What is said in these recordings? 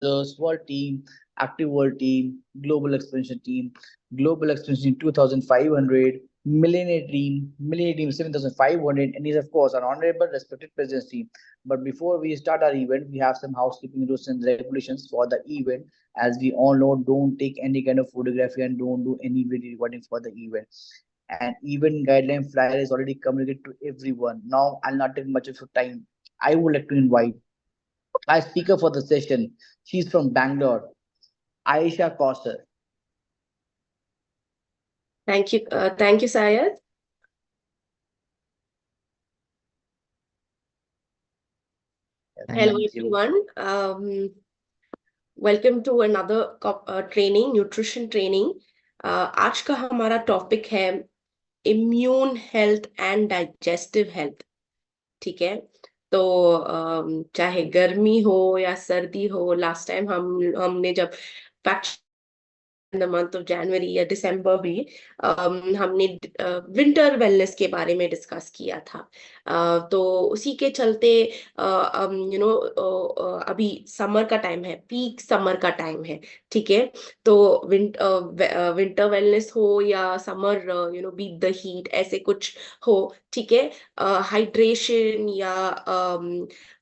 SWAT team, Active World team, Global Expansion team, Global Expansion 2500, Millennium team 7500, and is of course our honorable respected president's team. But before we start our event, we have some housekeeping rules and regulations for the event. As we all know, don't take any kind of photography and don't do any video recording for the event. And event guideline flyer is already communicated to everyone. Now I'll not take much of your time. I would like to invite our speaker for the session. She's from Bangalore, Aisha Kausar. Thank you, Syed. Hello, everyone. Welcome to another training, nutrition training. आज का हमारा topic है immune health and digestive health. ठीक है, तो चाहे गर्मी हो या सर्दी हो, लास्ट टाइम हमने जब द मंथ ऑफ जनवरी या दिसंबर भी हमने विंटर वेलनेस के बारे में डिस्कस किया था. तो उसी के चलते अभी समर का टाइम है, पीक समर का टाइम है. ठीक है, तो विंटर वेलनेस हो या समर बीट द हीट, ऐसे कुछ हो. ठीक है, हाइड्रेशन या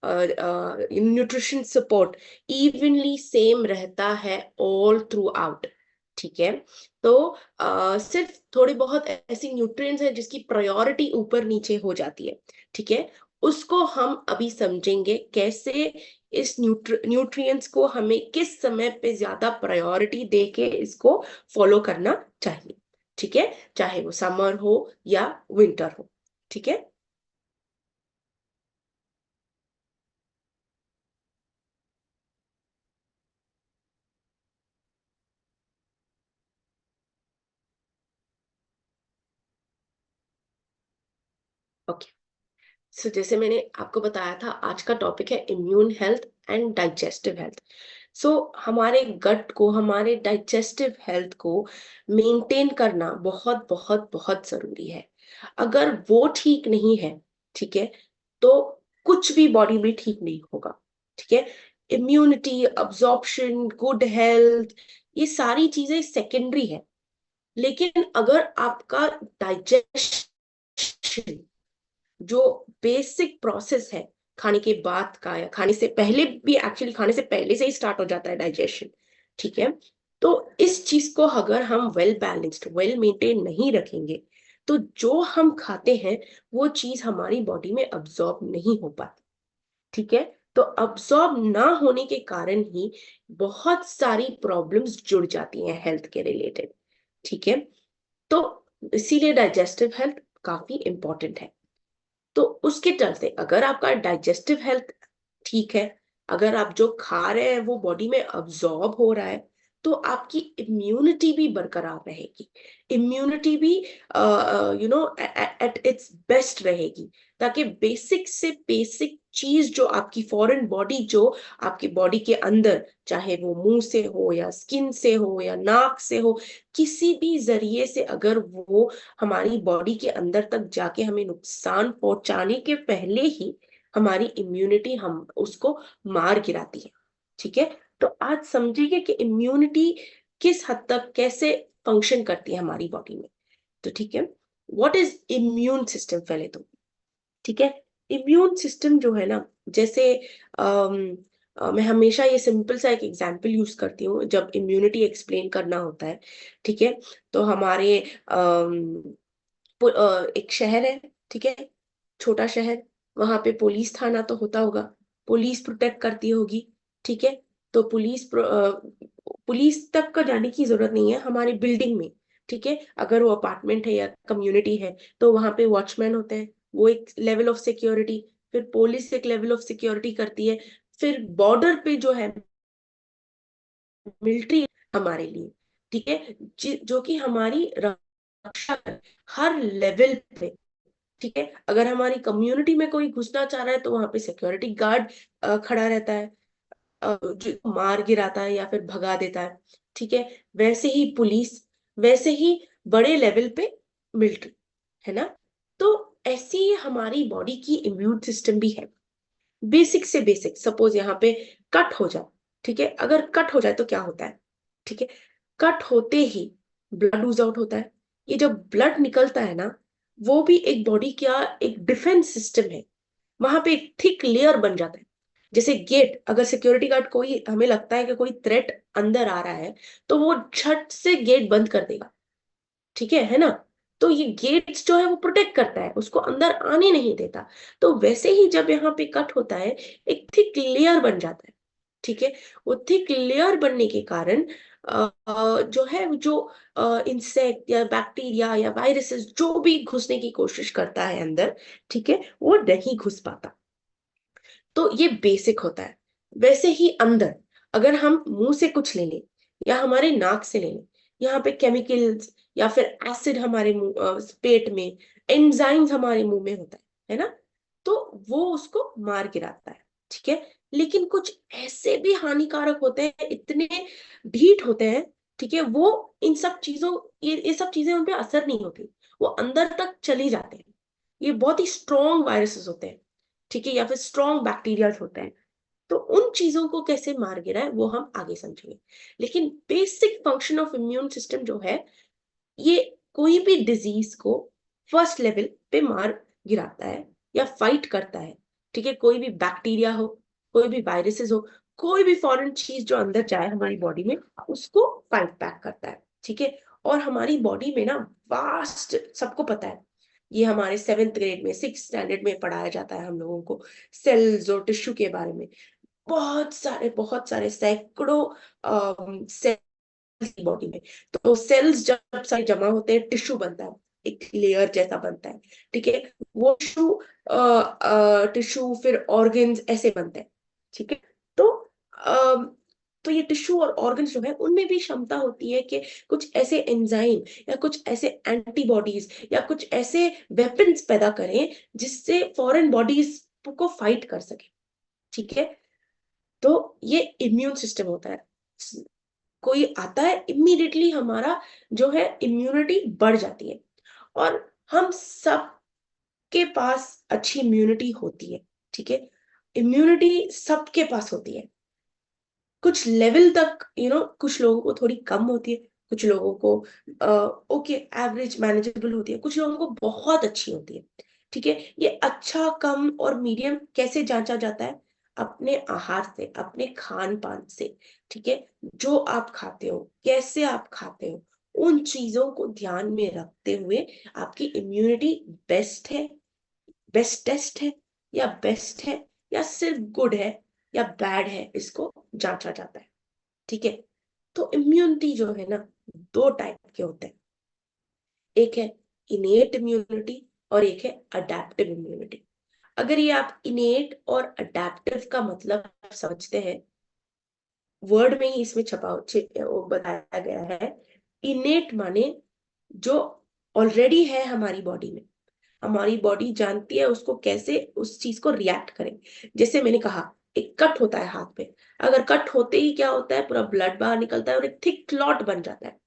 न्यूट्रिशन सपोर्ट इवनली सेम रहता है ऑल थ्रू आउट. ठीक है, तो सिर्फ थोड़ी बहुत ऐसी न्यूट्रिएंट्स हैं जिसकी प्रायोरिटी ऊपर नीचे हो जाती है. ठीक है, उसको हम अभी समझेंगे कैसे इस न्यूट्रिएंट्स को हमें किस समय पे ज्यादा प्रायोरिटी देके इसको फॉलो करना चाहिए. ठीक है, चाहे वो समर हो या विंटर हो. ठीक है, ओके. सो जैसे मैंने आपको बताया था, आज का टॉपिक है immune health and digestive health. So हमारे गट को, हमारे डाइजेस्टिव हेल्थ को मेंटेन करना बहुत बहुत बहुत जरूरी है. अगर वो ठीक नहीं है, ठीक है, तो कुछ भी बॉडी में ठीक नहीं होगा. ठीक है, इम्यूनिटी, अब्जॉर्प्शन, गुड हेल्थ, ये सारी चीजें सेकेंडरी है. लेकिन अगर आपका डाइजेशन, जो बेसिक प्रोसेस है खाने के बाद का या खाने से पहले भी, एक्चुअली खाने से पहले से ही स्टार्ट हो जाता है डाइजेशन. ठीक है, तो इस चीज को अगर हम वेल बैलेंस्ड, वेल मेंटेन नहीं रखेंगे, तो जो हम खाते हैं वो चीज हमारी बॉडी में अब्सॉर्ब नहीं हो पाती. ठीक है, तो अब्सॉर्ब ना होने के कारण ही बहुत सारी प्रॉब्लम्स जुड़ जाती हैं हेल्थ के रिलेटेड. ठीक है, तो इसीलिए डाइजेस्टिव हेल्थ काफी इंपॉर्टेंट है. तो उसके चलते अगर आपका डाइजेस्टिव हेल्थ ठीक है, अगर आप जो खा रहे हैं वो बॉडी में अब्सॉर्ब हो रहा है, तो आपकी इम्यूनिटी भी बरकरार रहेगी. इम्यूनिटी भी एट इट्स बेस्ट रहेगी, ताकि बेसिक से बेसिक चीज जो आपकी फॉरेन बॉडी, जो आपकी बॉडी के अंदर, चाहे वो मुंह से हो या स्किन से हो या नाक से हो, किसी भी जरिए से अगर वो हमारी बॉडी के अंदर तक जाके हमें नुकसान पहुंचाने के पहले ही हमारी इम्यूनिटी हम उसको मार गिराती है. ठीक है, तो आज समझिए कि इम्यूनिटी किस हद तक कैसे फंक्शन करती है हमारी बॉडी में. तो ठीक है, व्हाट इज इम्यून सिस्टम पहले तो. ठीक है, इम्यून सिस्टम जो है ना, जैसे मैं हमेशा ये सिंपल सा एक एग्जांपल यूज करती हूँ जब इम्यूनिटी एक्सप्लेन करना होता है. ठीक है, तो हमारे एक शहर है. ठीक है, छोटा शहर, वहां पे पुलिस थाना तो होता होगा, पुलिस प्रोटेक्ट करती होगी. ठीक है, तो पुलिस तक का जाने की जरूरत नहीं है हमारी बिल्डिंग में. ठीक है, अगर वो अपार्टमेंट है या कम्युनिटी है, तो वहां पे वॉचमैन होते हैं, वो एक लेवल ऑफ सिक्योरिटी, फिर पुलिस एक लेवल ऑफ सिक्योरिटी करती है, फिर बॉर्डर पे जो है मिलिट्री हमारे लिए. ठीक है, जो कि हमारी रक्षा कर हर लेवल पे. ठीक है, अगर हमारी कम्युनिटी में कोई घुसना चाह रहा है तो वहां पे सिक्योरिटी गार्ड खड़ा रहता है, जो मार गिराता है या फिर भगा देता है. ठीक है, वैसे ही पुलिस, वैसे ही बड़े लेवल पे मिलिट्री, है ना. तो ऐसी ही हमारी बॉडी की इम्यून सिस्टम भी है. बेसिक से बेसिक, सपोज यहाँ पे कट हो जाए, ठीक है। अगर कट हो जाए तो क्या होता है, ठीक है, कट होते ही ब्लड लूज आउट होता है। ये जब ब्लड निकलता है ना, वो भी एक बॉडी का एक डिफेंस सिस्टम है, वहां पे एक थिक लेयर बन जाता है। जैसे गेट, अगर सिक्योरिटी गार्ड, कोई हमें लगता है कि कोई थ्रेट अंदर आ रहा है, तो वो झट से गेट बंद कर देगा, ठीक है ना। तो ये गेट्स जो है वो प्रोटेक्ट करता है, उसको अंदर आने नहीं देता। तो वैसे ही जब यहाँ पे कट होता है, एक थिक लेयर बन जाता है, ठीक है। वो थिक लेयर बनने के कारण जो है, जो इंसेक्ट या बैक्टीरिया या वायरसेस जो भी घुसने की कोशिश करता है अंदर, ठीक है, वो नहीं घुस पाता। तो ये बेसिक होता है। वैसे ही अंदर अगर हम मुंह से कुछ ले लें या हमारे नाक से ले लें, यहाँ पे केमिकल्स या फिर एसिड हमारे मुंह पेट में, एंजाइम्स हमारे मुंह में होता है ना, तो वो उसको मार गिराता है, ठीक है। लेकिन कुछ ऐसे भी हानिकारक होते हैं, इतने ढीठ होते हैं, ठीक है, वो इन सब चीजों, ये सब चीजें उन पे असर नहीं होती, वो अंदर तक चली जाते हैं। ये बहुत ही स्ट्रॉन्ग वायरसेस होते हैं, ठीक है, या फिर स्ट्रॉन्ग बैक्टीरिया होते हैं। तो उन चीजों को कैसे मार गिरा है वो हम आगे समझेंगे। लेकिन basic function of immune system जो है, ये कोई भी डिजीज को फर्स्ट लेवल पे मार गिराता है या फाइट करता है, ठीक है। कोई भी बैक्टीरिया हो, कोई भी वायरसेस हो, कोई भी फॉरेन चीज जो अंदर जाए हमारी बॉडी में, उसको फाइट बैक करता है, ठीक है। और हमारी बॉडी में ना वास्ट, सबको पता है, ये हमारे 7th ग्रेड में, 6th स्टैंडर्ड में पढ़ाया जाता है हम लोगों को, सेल्स और टिश्यू के बारे में। बहुत सारे सैकड़ों सेल्स बॉडी में। तो सेल्स जब सारे जमा होते हैं, टिश्यू बनता है, एक लेयर जैसा बनता है, ठीक है। वो टिश्यू फिर ऑर्गन्स ऐसे बनते हैं, ठीक है। तो तो ये टिश्यू और ऑर्गन्स जो है, उनमें भी क्षमता होती है कि कुछ ऐसे एंजाइम या कुछ ऐसे एंटीबॉडीज या कुछ ऐसे वेपन्स पैदा करें जिससे फॉरेन बॉडीज को फाइट कर सके, ठीक है। तो ये इम्यून सिस्टम होता है। कोई आता है, इमीडिएटली हमारा जो है इम्यूनिटी बढ़ जाती है। और हम सब के पास अच्छी इम्यूनिटी होती है, ठीक है। इम्यूनिटी सबके पास होती है, कुछ लेवल तक, कुछ लोगों को थोड़ी कम होती है, कुछ लोगों को ओके एवरेज मैनेजेबल होती है, कुछ लोगों को बहुत अच्छी होती है, ठीक है। ये अच्छा, कम और मीडियम कैसे जांचा जाता है? अपने आहार से, अपने खान पान से, ठीक है। जो आप खाते हो, कैसे आप खाते हो, उन चीजों को ध्यान में रखते हुए आपकी इम्यूनिटी बेस्ट है, बेस्टेस्ट है, या बेस्ट है, या सिर्फ गुड है, या बैड है, इसको जांचा जाता है, ठीक है। तो इम्यूनिटी जो है ना, दो टाइप के होते हैं, एक है इनेट इम्यूनिटी और एक है अडेप्टिव इम्यूनिटी। अगर ये आप इनेट और अडेप्टिव का मतलब समझते हैं, वर्ड में ही इसमें वो बताया गया है। इनेट माने जो ऑलरेडी है हमारी बॉडी में, हमारी बॉडी जानती है उसको कैसे उस चीज को रिएक्ट करें। जैसे मैंने कहा, एक कट होता है हाथ पे, अगर कट होते ही क्या होता है, पूरा ब्लड बाहर निकलता है और एक थिक क्लॉट बन जाता है।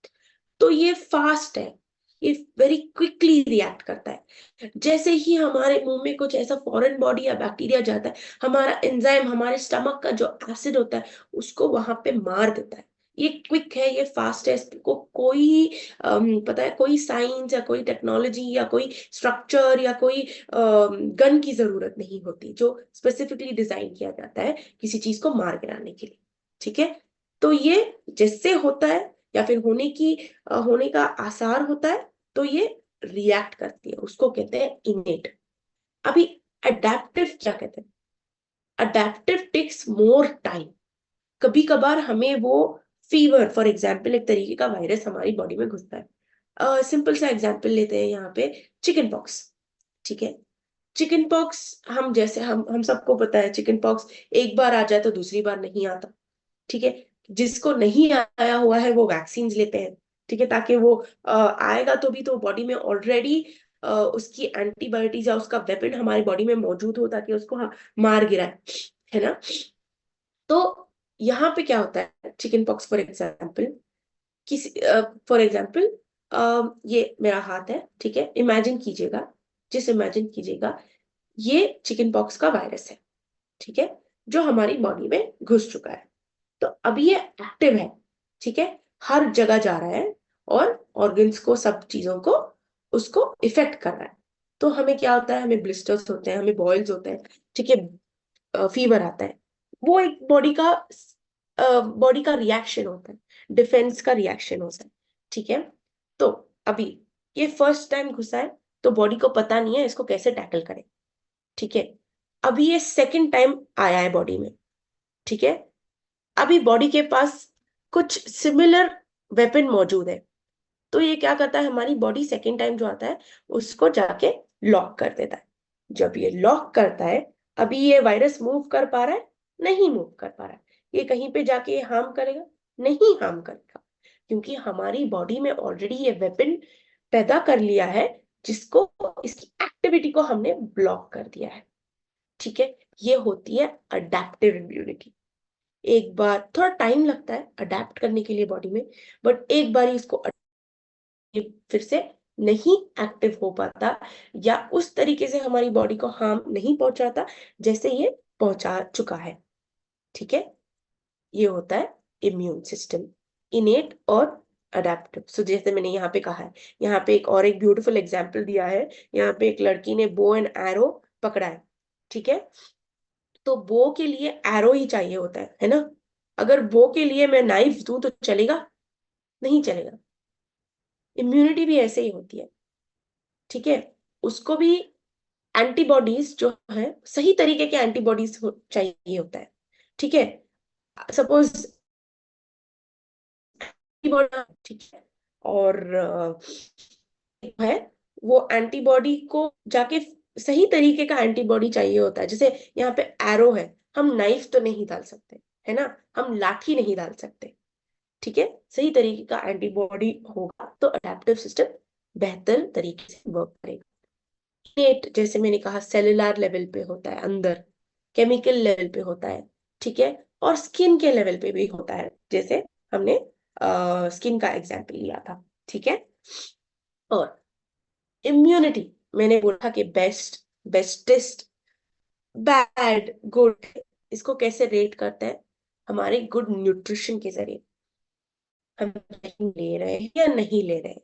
तो ये फास्ट है, ये वेरी क्विकली रिएक्ट करता है। जैसे ही हमारे मुंह में कुछ ऐसा फॉरेन बॉडी या बैक्टीरिया जाता है, हमारा एंजाइम, हमारे स्टमक का जो एसिड होता है, उसको वहां पे मार देता है। ये क्विक है, ये फास्ट है, इसको कोई पता है, कोई साइंस या कोई टेक्नोलॉजी या कोई स्ट्रक्चर या कोई गन की जरूरत नहीं होती, जो स्पेसिफिकली डिजाइन किया जाता है किसी चीज को मार गिराने के लिए, ठीक है। तो ये जैसे होता है या फिर होने का आसार होता है, तो ये रिएक्ट करती है, उसको कहते हैं इनेट। अभी अडेप्टिव क्या कहते हैं? Adaptive takes more time. कभी कभार हमें वो फीवर, फॉर एग्जाम्पल, एक तरीके का वायरस हमारी बॉडी में घुसता है। सिंपल सा एग्जाम्पल लेते हैं यहाँ पे, चिकन पॉक्स, ठीक है। चिकन पॉक्स, हम जैसे हम सबको पता है, चिकन पॉक्स एक बार आ जाए तो दूसरी बार नहीं आता, ठीक है। जिसको नहीं आया हुआ है वो वैक्सीन लेते हैं, ठीक है, ताकि वो आएगा तो भी तो बॉडी में ऑलरेडी उसकी एंटीबायोटिक्स या उसका वेपन हमारी बॉडी में मौजूद हो, ताकि उसको मार गिराए, है ना। तो यहाँ पे क्या होता है, चिकन पॉक्स फॉर एग्जाम्पल, किसी फॉर एग्जाम्पल ये मेरा हाथ है, ठीक है, इमेजिन कीजिएगा, इमेजिन कीजिएगा, ये चिकन पॉक्स का वायरस है, ठीक है, जो हमारी बॉडी में घुस चुका है। तो अभी ये एक्टिव है, ठीक है, हर जगह जा रहा है और ऑर्गन्स को, सब चीजों को उसको इफेक्ट कर रहा है। तो हमें क्या होता है, हमें ब्लिस्टर्स होते हैं, हमें बॉयल्स होते हैं, ठीक है, फीवर आता है। वो एक बॉडी का रिएक्शन होता है, डिफेंस का रिएक्शन होता है, ठीक है। तो अभी ये फर्स्ट टाइम घुसा है, तो बॉडी को पता नहीं है इसको कैसे टैकल करे, ठीक है। अभी ये सेकंड टाइम आया है बॉडी में, ठीक है। अभी बॉडी के पास कुछ सिमिलर वेपन मौजूद है, तो ये क्या करता है, हमारी बॉडी सेकेंड टाइम जो आता है उसको जाके लॉक कर देता है। जब ये लॉक करता है, अभी ये वायरस मूव कर पा रहा है, नहीं मूव कर पा रहा है। ये कहीं पे जाके हार्म करेगा, नहीं हार्म करेगा, क्योंकि हमारी बॉडी में ऑलरेडी ये वेपन पैदा कर लिया है, जिसको, इसकी एक्टिविटी को हमने ब्लॉक कर दिया है, ठीक है। ये होती है अडेप्टिव इम्यूनिटी। एक बार थोड़ा टाइम लगता है अडेप्ट करने के लिए बॉडी में, बट एक बार इसको ये फिर से नहीं एक्टिव हो पाता, या उस तरीके से हमारी बॉडी को हार्म नहीं पहुंचाता जैसे ये पहुंचा चुका है, ठीक है। ये होता है इम्यून सिस्टम, इनेट और अडेप्टिव। सो जैसे मैंने यहाँ पे कहा है, यहाँ पे एक ब्यूटीफुल एग्जाम्पल दिया है। यहाँ पे एक लड़की ने बो एंड एरो पकड़ा है, ठीक है। तो बो के लिए एरो ही चाहिए होता है ना। अगर बो के लिए मैं नाइफ दूं तो चलेगा, नहीं चलेगा। इम्यूनिटी भी ऐसे ही होती है, ठीक है। उसको भी एंटीबॉडीज जो है, सही तरीके के एंटीबॉडीज चाहिए होता है, ठीक है। सपोज एंटीबॉडी, ठीक है, और है, वो एंटीबॉडी को जाके सही तरीके का एंटीबॉडी चाहिए होता है। जैसे यहाँ पे एरो है, हम नाइफ तो नहीं डाल सकते, है ना, हम लाठी नहीं डाल सकते, ठीक है। सही तरीके का एंटीबॉडी होगा तो अडेप्टिव सिस्टम बेहतर तरीके से वर्क करेगा। इनेट, जैसे मैंने कहा, सेलुलर लेवल पे होता है, अंदर केमिकल लेवल पे होता है, ठीक है, और स्किन के लेवल पे भी होता है, जैसे हमने स्किन का एग्जाम्पल लिया था, ठीक है। और इम्यूनिटी, मैंने बोला कि बेस्ट, बेस्टेस्ट, बैड, गुड, इसको कैसे रेट करते हैं, हमारे गुड न्यूट्रिशन के जरिए। हम सही ले रहे हैं या नहीं ले रहे हैं,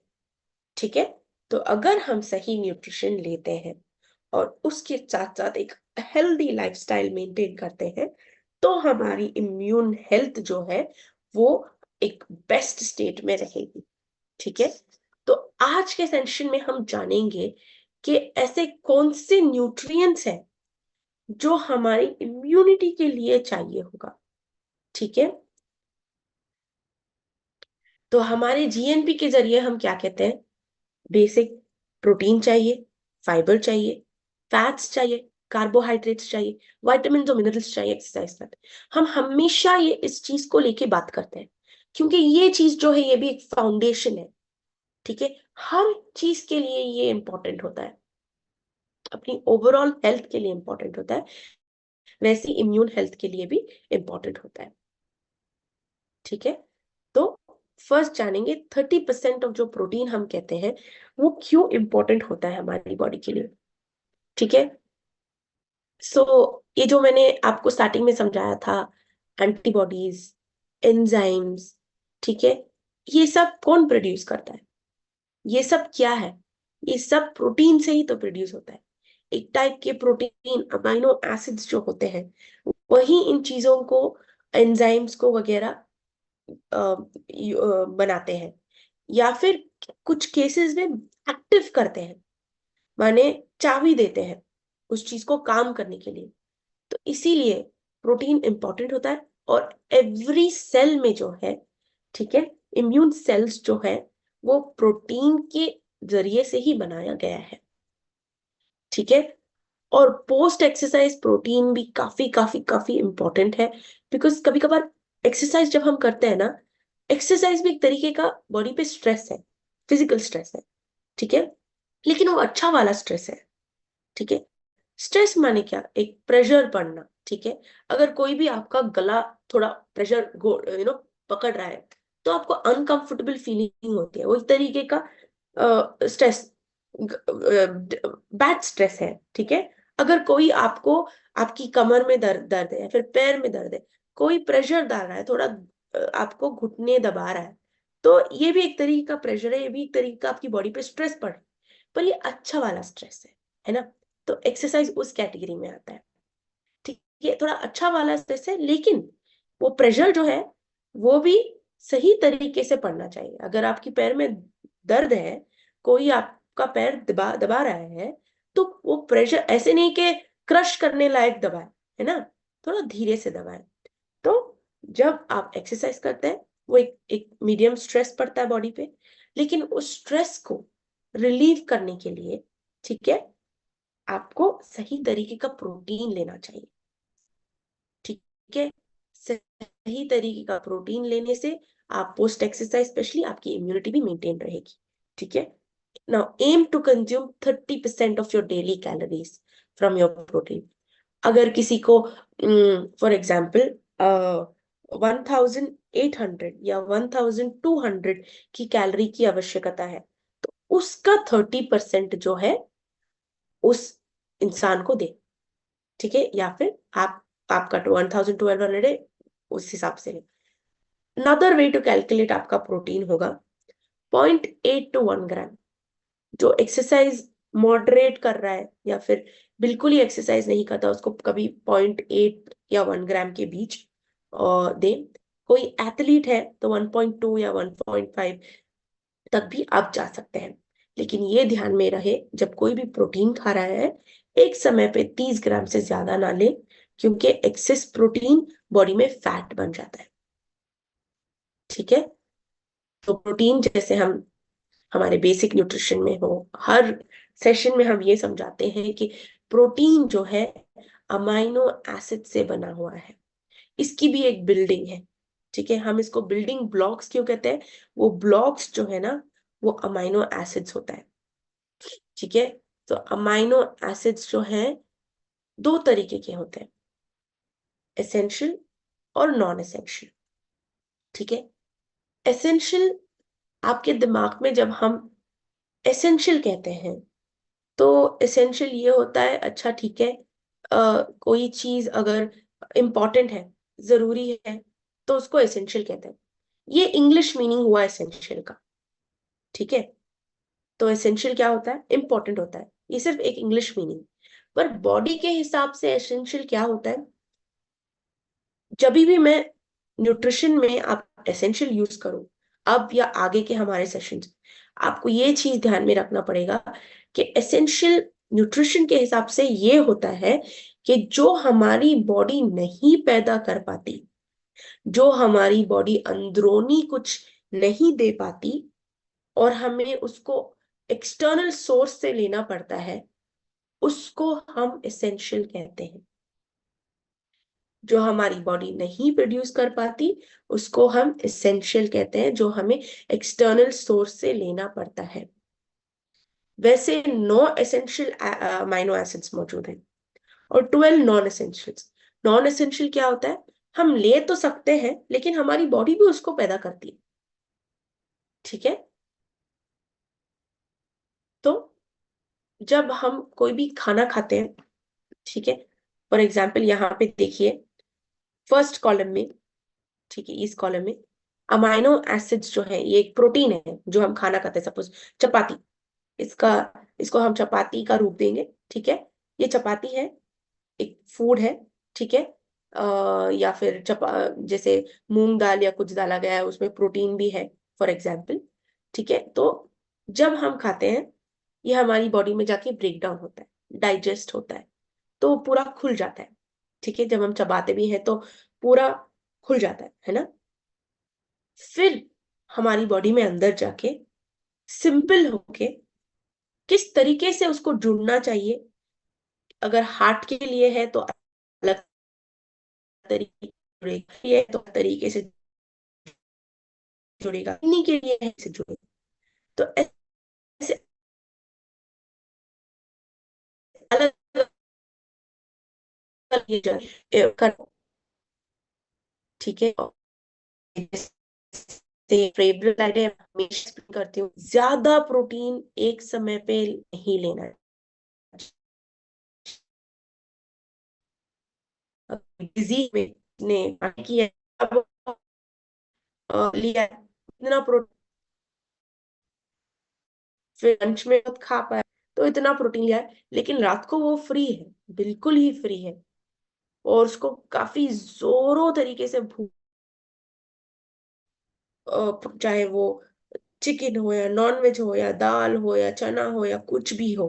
ठीक है। तो अगर हम सही न्यूट्रिशन लेते हैं और उसके साथ साथ एक हेल्दी लाइफस्टाइल मेंटेन करते हैं, तो हमारी इम्यून हेल्थ जो है वो एक बेस्ट स्टेट में रहेगी, ठीक है। तो आज के सेशन में हम जानेंगे कि ऐसे कौन से न्यूट्रिएंट्स हैं जो हमारी इम्यूनिटी के लिए चाहिए होगा, ठीक है। तो हमारे जीएनपी के जरिए हम क्या कहते हैं, बेसिक प्रोटीन चाहिए, फाइबर चाहिए, फैट्स चाहिए, कार्बोहाइड्रेट्स चाहिए, विटामिन और मिनरल्स चाहिए, एक्सरसाइज करते हम हमेशा ये इस चीज को लेके बात करते हैं, क्योंकि ये चीज जो है ये भी एक फाउंडेशन है, ठीक है। हर चीज के लिए ये इंपॉर्टेंट होता है, अपनी ओवरऑल हेल्थ के लिए इंपॉर्टेंट होता है, वैसे इम्यून हेल्थ के लिए भी इंपॉर्टेंट होता है, ठीक है। तो फर्स्ट जानेंगे 30% ऑफ जो प्रोटीन हम कहते हैं वो क्यों इंपॉर्टेंट होता है हमारी बॉडी के लिए, ठीक है। सो ये जो मैंने आपको स्टार्टिंग में समझाया था, एंटीबॉडीज, एंजाइम्स, ठीक है, ये सब कौन प्रोड्यूस करता है, ये सब क्या है, ये सब प्रोटीन से ही तो प्रोड्यूस होता है। एक टाइप के प्रोटीन अमाइनो एसिड्स जो होते हैं, वही इन चीजों को, एंजाइम्स को वगैरह बनाते हैं, या फिर कुछ केसेस में एक्टिव करते हैं, माने चाबी देते हैं उस चीज को काम करने के लिए। तो इसीलिए प्रोटीन इंपॉर्टेंट होता है, और एवरी सेल में जो है, ठीक है, इम्यून सेल्स जो है वो प्रोटीन के जरिए से ही बनाया गया है, ठीक है। और पोस्ट एक्सरसाइज प्रोटीन भी काफी काफी काफी इंपॉर्टेंट है, बिकॉज कभी कभार एक्सरसाइज जब हम करते हैं ना, एक्सरसाइज भी एक तरीके का बॉडी पे स्ट्रेस है, फिजिकल स्ट्रेस है, ठीक है, लेकिन वो अच्छा वाला स्ट्रेस है, ठीक है। स्ट्रेस माने क्या, एक प्रेशर पड़ना, ठीक है। अगर कोई भी आपका गला थोड़ा प्रेशर पकड़ रहा है, तो आपको अनकंफर्टेबल फीलिंग होती है, वो एक तरीके का स्ट्रेस, बैड स्ट्रेस है, ठीक है। अगर कोई आपको, आपकी कमर में दर्द दर्द है या फिर पैर में दर्द है, कोई प्रेशर डाल रहा है, थोड़ा आपको घुटने दबा रहा है, तो ये भी एक तरीके का प्रेशर है, ये भी एक तरीके का आपकी बॉडी पे स्ट्रेस पड़ रहा है, पर ये अच्छा वाला स्ट्रेस है ना। तो एक्सरसाइज उस कैटेगरी में आता है, ठीक है, थोड़ा अच्छा वाला स्ट्रेस है, लेकिन वो प्रेशर जो है वो भी सही तरीके से पड़ना चाहिए। अगर आपकी पैर में दर्द है, कोई आपका पैर दबा दबा रहा है, तो वो प्रेशर ऐसे नहीं कि क्रश करने लायक दबाए, है ना, थोड़ा धीरे से दबाए। तो जब आप एक्सरसाइज करते हैं, वो एक मीडियम स्ट्रेस पड़ता है बॉडी पे, लेकिन उस स्ट्रेस को रिलीव करने के लिए, ठीक है, आपको सही तरीके का प्रोटीन लेना चाहिए, ठीक है। सही तरीके का प्रोटीन लेने से आप पोस्ट एक्सरसाइज स्पेशली आपकी इम्यूनिटी भी मेंटेन रहेगी, ठीक है। Now aim to consume 30% of your daily calories from your protein. अगर किसी को फॉर एग्जाम्पल 1800 या 1200 की कैलोरी की आवश्यकता है, तो उसका 30% जो है उस इंसान को दे, ठीक है, या फिर आपका 1200 है, उस हिसाब से ले। अनदर वे टू कैलकुलेट आपका प्रोटीन होगा 0.8 to 1 ग्राम। जो एक्सरसाइज मॉडरेट कर रहा है या फिर बिल्कुल ही एक्सरसाइज नहीं करता, उसको कभी 0.8 या 1 ग्राम के बीच दे। कोई एथलीट है तो 1.2 या 1.5 तक भी आप जा सकते हैं, लेकिन ये ध्यान में रहे जब कोई भी प्रोटीन खा रहा है, एक समय पे 30 ग्राम से ज्यादा ना ले, क्योंकि एक्सेस प्रोटीन बॉडी में फैट बन जाता है, ठीक है। तो प्रोटीन जैसे हम हमारे बेसिक न्यूट्रिशन में हो, हर सेशन में हम ये समझाते हैं कि प्रोटीन जो है अमाइनो एसिड से बना हुआ है, इसकी भी एक बिल्डिंग है, ठीक है। हम इसको बिल्डिंग ब्लॉक्स क्यों कहते हैं, वो ब्लॉक्स जो है ना वो अमाइनो एसिड्स होता है, ठीक है। तो अमाइनो एसिड्स जो है दो तरीके के होते हैं, एसेंशियल और नॉन एसेंशियल, ठीक है। एसेंशियल, आपके दिमाग में जब हम एसेंशियल कहते हैं तो एसेंशियल ये होता है, अच्छा ठीक है, कोई चीज अगर इंपॉर्टेंट है, जरूरी है, तो उसको एसेंशियल कहते हैं। ये इंग्लिश मीनिंग हुआ एसेंशियल का, ठीक है। तो एसेंशियल क्या होता है, इंपॉर्टेंट होता है, ये सिर्फ एक इंग्लिश मीनिंग। पर बॉडी के हिसाब से एसेंशियल क्या होता है, जब भी मैं न्यूट्रिशन में आप एसेंशियल यूज करूं, अब या आगे के हमारे सेशंस, आपको ये चीज ध्यान में रखना पड़ेगा कि एसेंशियल न्यूट्रिशन के हिसाब से ये होता है कि जो हमारी बॉडी नहीं पैदा कर पाती, जो हमारी बॉडी अंदरूनी कुछ नहीं दे पाती और हमें उसको एक्सटर्नल सोर्स से लेना पड़ता है, उसको हम एसेंशियल कहते हैं। जो हमारी बॉडी नहीं प्रोड्यूस कर पाती उसको हम एसेंशियल कहते हैं, जो हमें एक्सटर्नल सोर्स से लेना पड़ता है। वैसे 9 एसेंशियल अमाइनो एसिड्स मौजूद हैं और 12 नॉन एसेंशियल्स। नॉन एसेंशियल क्या होता है, हम ले तो सकते हैं लेकिन हमारी बॉडी भी उसको पैदा करती है, ठीक है। तो जब हम कोई भी खाना खाते हैं, ठीक है, फॉर एग्जाम्पल यहाँ पे देखिए फर्स्ट कॉलम में, ठीक है, इस कॉलम में अमाइनो एसिड्स जो है, ये एक प्रोटीन है जो हम खाना खाते हैं, सपोज चपाती, इसका इसको हम चपाती का रूप देंगे, ठीक है। ये चपाती है, एक फूड है, ठीक है। या फिर जैसे मूंग दाल या कुछ डाला गया है उसमें प्रोटीन भी है, फॉर एग्जाम्पल, ठीक है। तो जब हम खाते हैं ये हमारी बॉडी में जाके ब्रेक डाउन होता है, डाइजेस्ट होता है, तो पूरा खुल जाता है, ठीक है। जब हम चबाते भी हैं तो पूरा खुल जाता है ना। फिर हमारी बॉडी में अंदर जाके सिंपल होके किस तरीके से उसको जुड़ना चाहिए, अगर हार्ट के लिए है तो अलग तरीके जुड़ेगा, ये तो तरीके से जुड़ेगा, इन्हीं के लिए ऐसे जुड़ेगा। तो ऐसे अलग अलग ये कर, ठीक है। फेवरेट आइडिया हमेशा explain करती हूँ, ज्यादा प्रोटीन एक समय पे नहीं लेना है। बिजी में ने पानी किया, अब लिया है, इतना प्रोटीन, फिर लंच में खुद खा पाया, तो इतना प्रोटीन लिया है, लेकिन रात को वो फ्री है, बिल्कुल ही फ्री है, और उसको काफी जोरों तरीके से भूख, चाहे वो चिकन हो या नॉन वेज हो या दाल हो या चना हो या कुछ भी हो,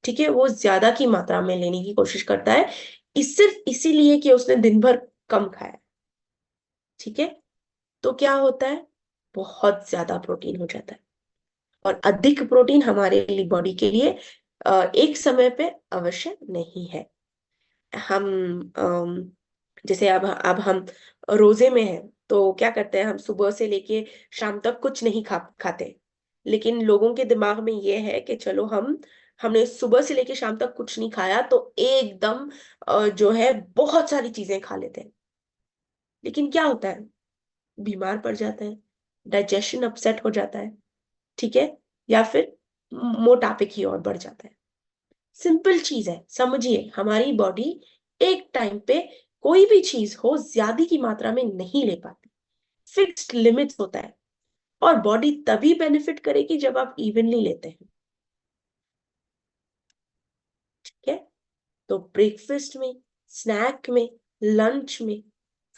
ठीक है, वो ज्यादा की मात्रा में लेने की कोशिश करता है, सिर्फ इसीलिए कि उसने दिन भर कम खाया, ठीक है। तो क्या होता है, बहुत ज्यादा प्रोटीन हो जाता है, और अधिक प्रोटीन हमारे बॉडी के लिए एक समय पे आवश्यक नहीं है। हम जैसे अब हम रोजे में हैं, तो क्या करते हैं, हम सुबह से लेके शाम तक कुछ नहीं खाते, लेकिन लोगों के दिमाग में ये है कि चलो हमने सुबह से लेके शाम तक कुछ नहीं खाया तो एकदम जो है बहुत सारी चीजें खा लेते हैं, लेकिन क्या होता है, बीमार पड़ जाते हैं, डाइजेशन अपसेट हो जाता है, ठीक है, या फिर मोटापे की ओर बढ़ जाता है। सिंपल चीज है, समझिए, हमारी बॉडी एक टाइम पे कोई भी चीज हो ज्यादा की मात्रा में नहीं ले पाती, फिक्स्ड लिमिट्स होता है, और बॉडी तभी बेनिफिट करेगी जब आप इवनली लेते हैं, ठीक है। तो ब्रेकफास्ट में, स्नैक में, लंच में,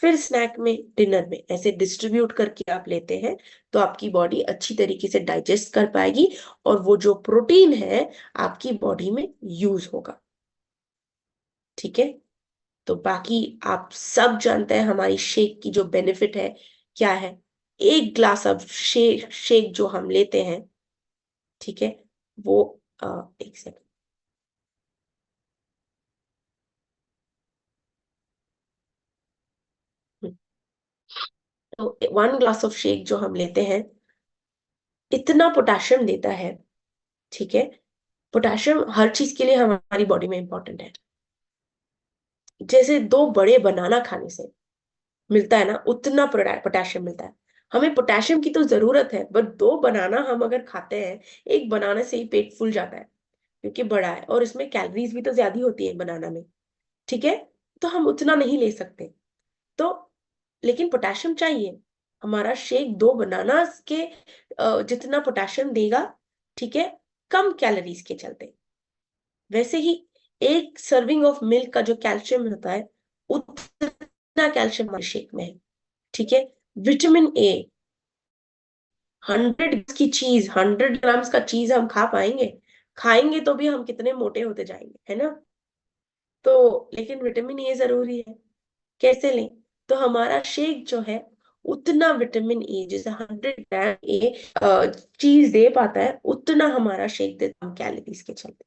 फिर स्नैक में, डिनर में, ऐसे डिस्ट्रीब्यूट करके आप लेते हैं, तो आपकी बॉडी अच्छी तरीके से डाइजेस्ट कर पाएगी, और वो जो प्रोटीन है आपकी बॉडी में यूज होगा, ठीक है। तो बाकी आप सब जानते हैं हमारी शेक की जो बेनिफिट है क्या है, एक ग्लास अब शेक शेक जो हम लेते हैं, ठीक है, वो एक सेकंड, तो 1 ग्लास ऑफ शेक जो हम लेते हैं इतना पोटेशियम देता है, ठीक है। पोटेशियम हर चीज के लिए हमारी बॉडी में इंपॉर्टेंट है, जैसे 2 बड़े बनाना खाने से मिलता है ना, उतना पोटेशियम मिलता है। हमें पोटेशियम की तो जरूरत है, बट 2 बनाना हम अगर खाते हैं, एक बनाने से ही पेट फूल जाता है, क्योंकि बड़ा है और इसमें कैलोरीज भी तो ज्यादा होती है बनाना में, ठीक है, तो हम उतना नहीं ले सकते। तो लेकिन पोटेशियम चाहिए, हमारा शेक 2 बनाना के जितना पोटेशियम देगा, ठीक है, कम कैलोरीज के चलते। वैसे ही एक सर्विंग ऑफ मिल्क का जो कैल्शियम होता है, उतना कैल्शियम हमारे शेक में है, ठीक है। विटामिन ए, 100 ग्राम्स का चीज हम खा पाएंगे, खाएंगे तो भी हम कितने मोटे होते जाएंगे, है ना। तो लेकिन विटामिन ए जरूरी है, कैसे लें, तो हमारा शेक जो है उतना विटामिन ए, जैसे 100 ग्राम ए चीज दे पाता है, उतना हमारा शेक देता है कैलोरीज के चलते।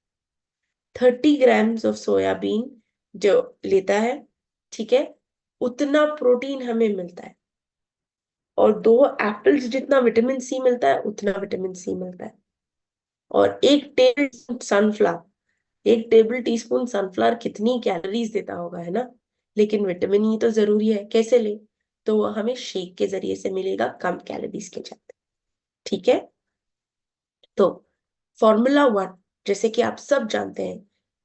30 ग्राम्स ऑफ सोयाबीन जो लेता है, ठीक है, उतना प्रोटीन हमें मिलता है, और 2 एप्पल्स जितना विटामिन सी मिलता है उतना विटामिन सी मिलता है, और एक टेबल टीस्पून सनफ्लावर कितनी कैलोरीज देता होगा, है ना। लेकिन विटामिन ई तो जरूरी है, कैसे ले, तो वो हमें शेक के जरिए से मिलेगा कम कैलोरीज के साथ, ठीक है। तो Formula 1, जैसे कि आप सब जानते हैं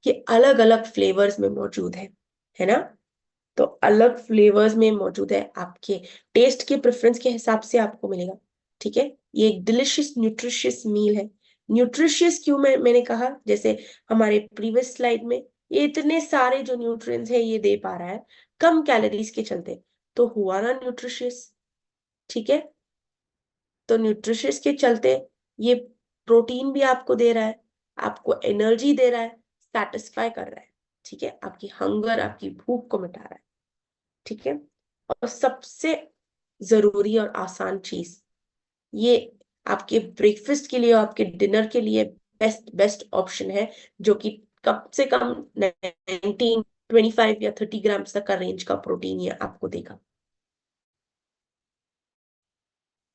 कि अलग अलग फ्लेवर्स में मौजूद है ना। तो अलग फ्लेवर्स में मौजूद है, आपके टेस्ट के प्रेफरेंस के हिसाब से आपको मिलेगा, ठीक है। ये एक डिलिशियस न्यूट्रिशियस मील है। न्यूट्रिशियस क्यों मैंने कहा, जैसे हमारे प्रीवियस स्लाइड में ये इतने सारे जो न्यूट्रिएंट्स है ये दे पा रहा है कम कैलोरीज के चलते, तो हुआ ना न्यूट्रिशियस, ठीक है। तो न्यूट्रिशियस के चलते ये प्रोटीन भी आपको दे रहा है, आपको एनर्जी दे रहा है, सेटिस्फाई कर रहा है, ठीक है, आपकी हंगर, आपकी भूख को मिटा रहा है, ठीक है। और सबसे जरूरी और आसान चीज, ये आपके ब्रेकफास्ट के लिए और आपके डिनर के लिए बेस्ट बेस्ट ऑप्शन है, जो कि कम से कम 19, 25 या 30 ग्राम्स तक का रेंज का प्रोटीन ये आपको देगा,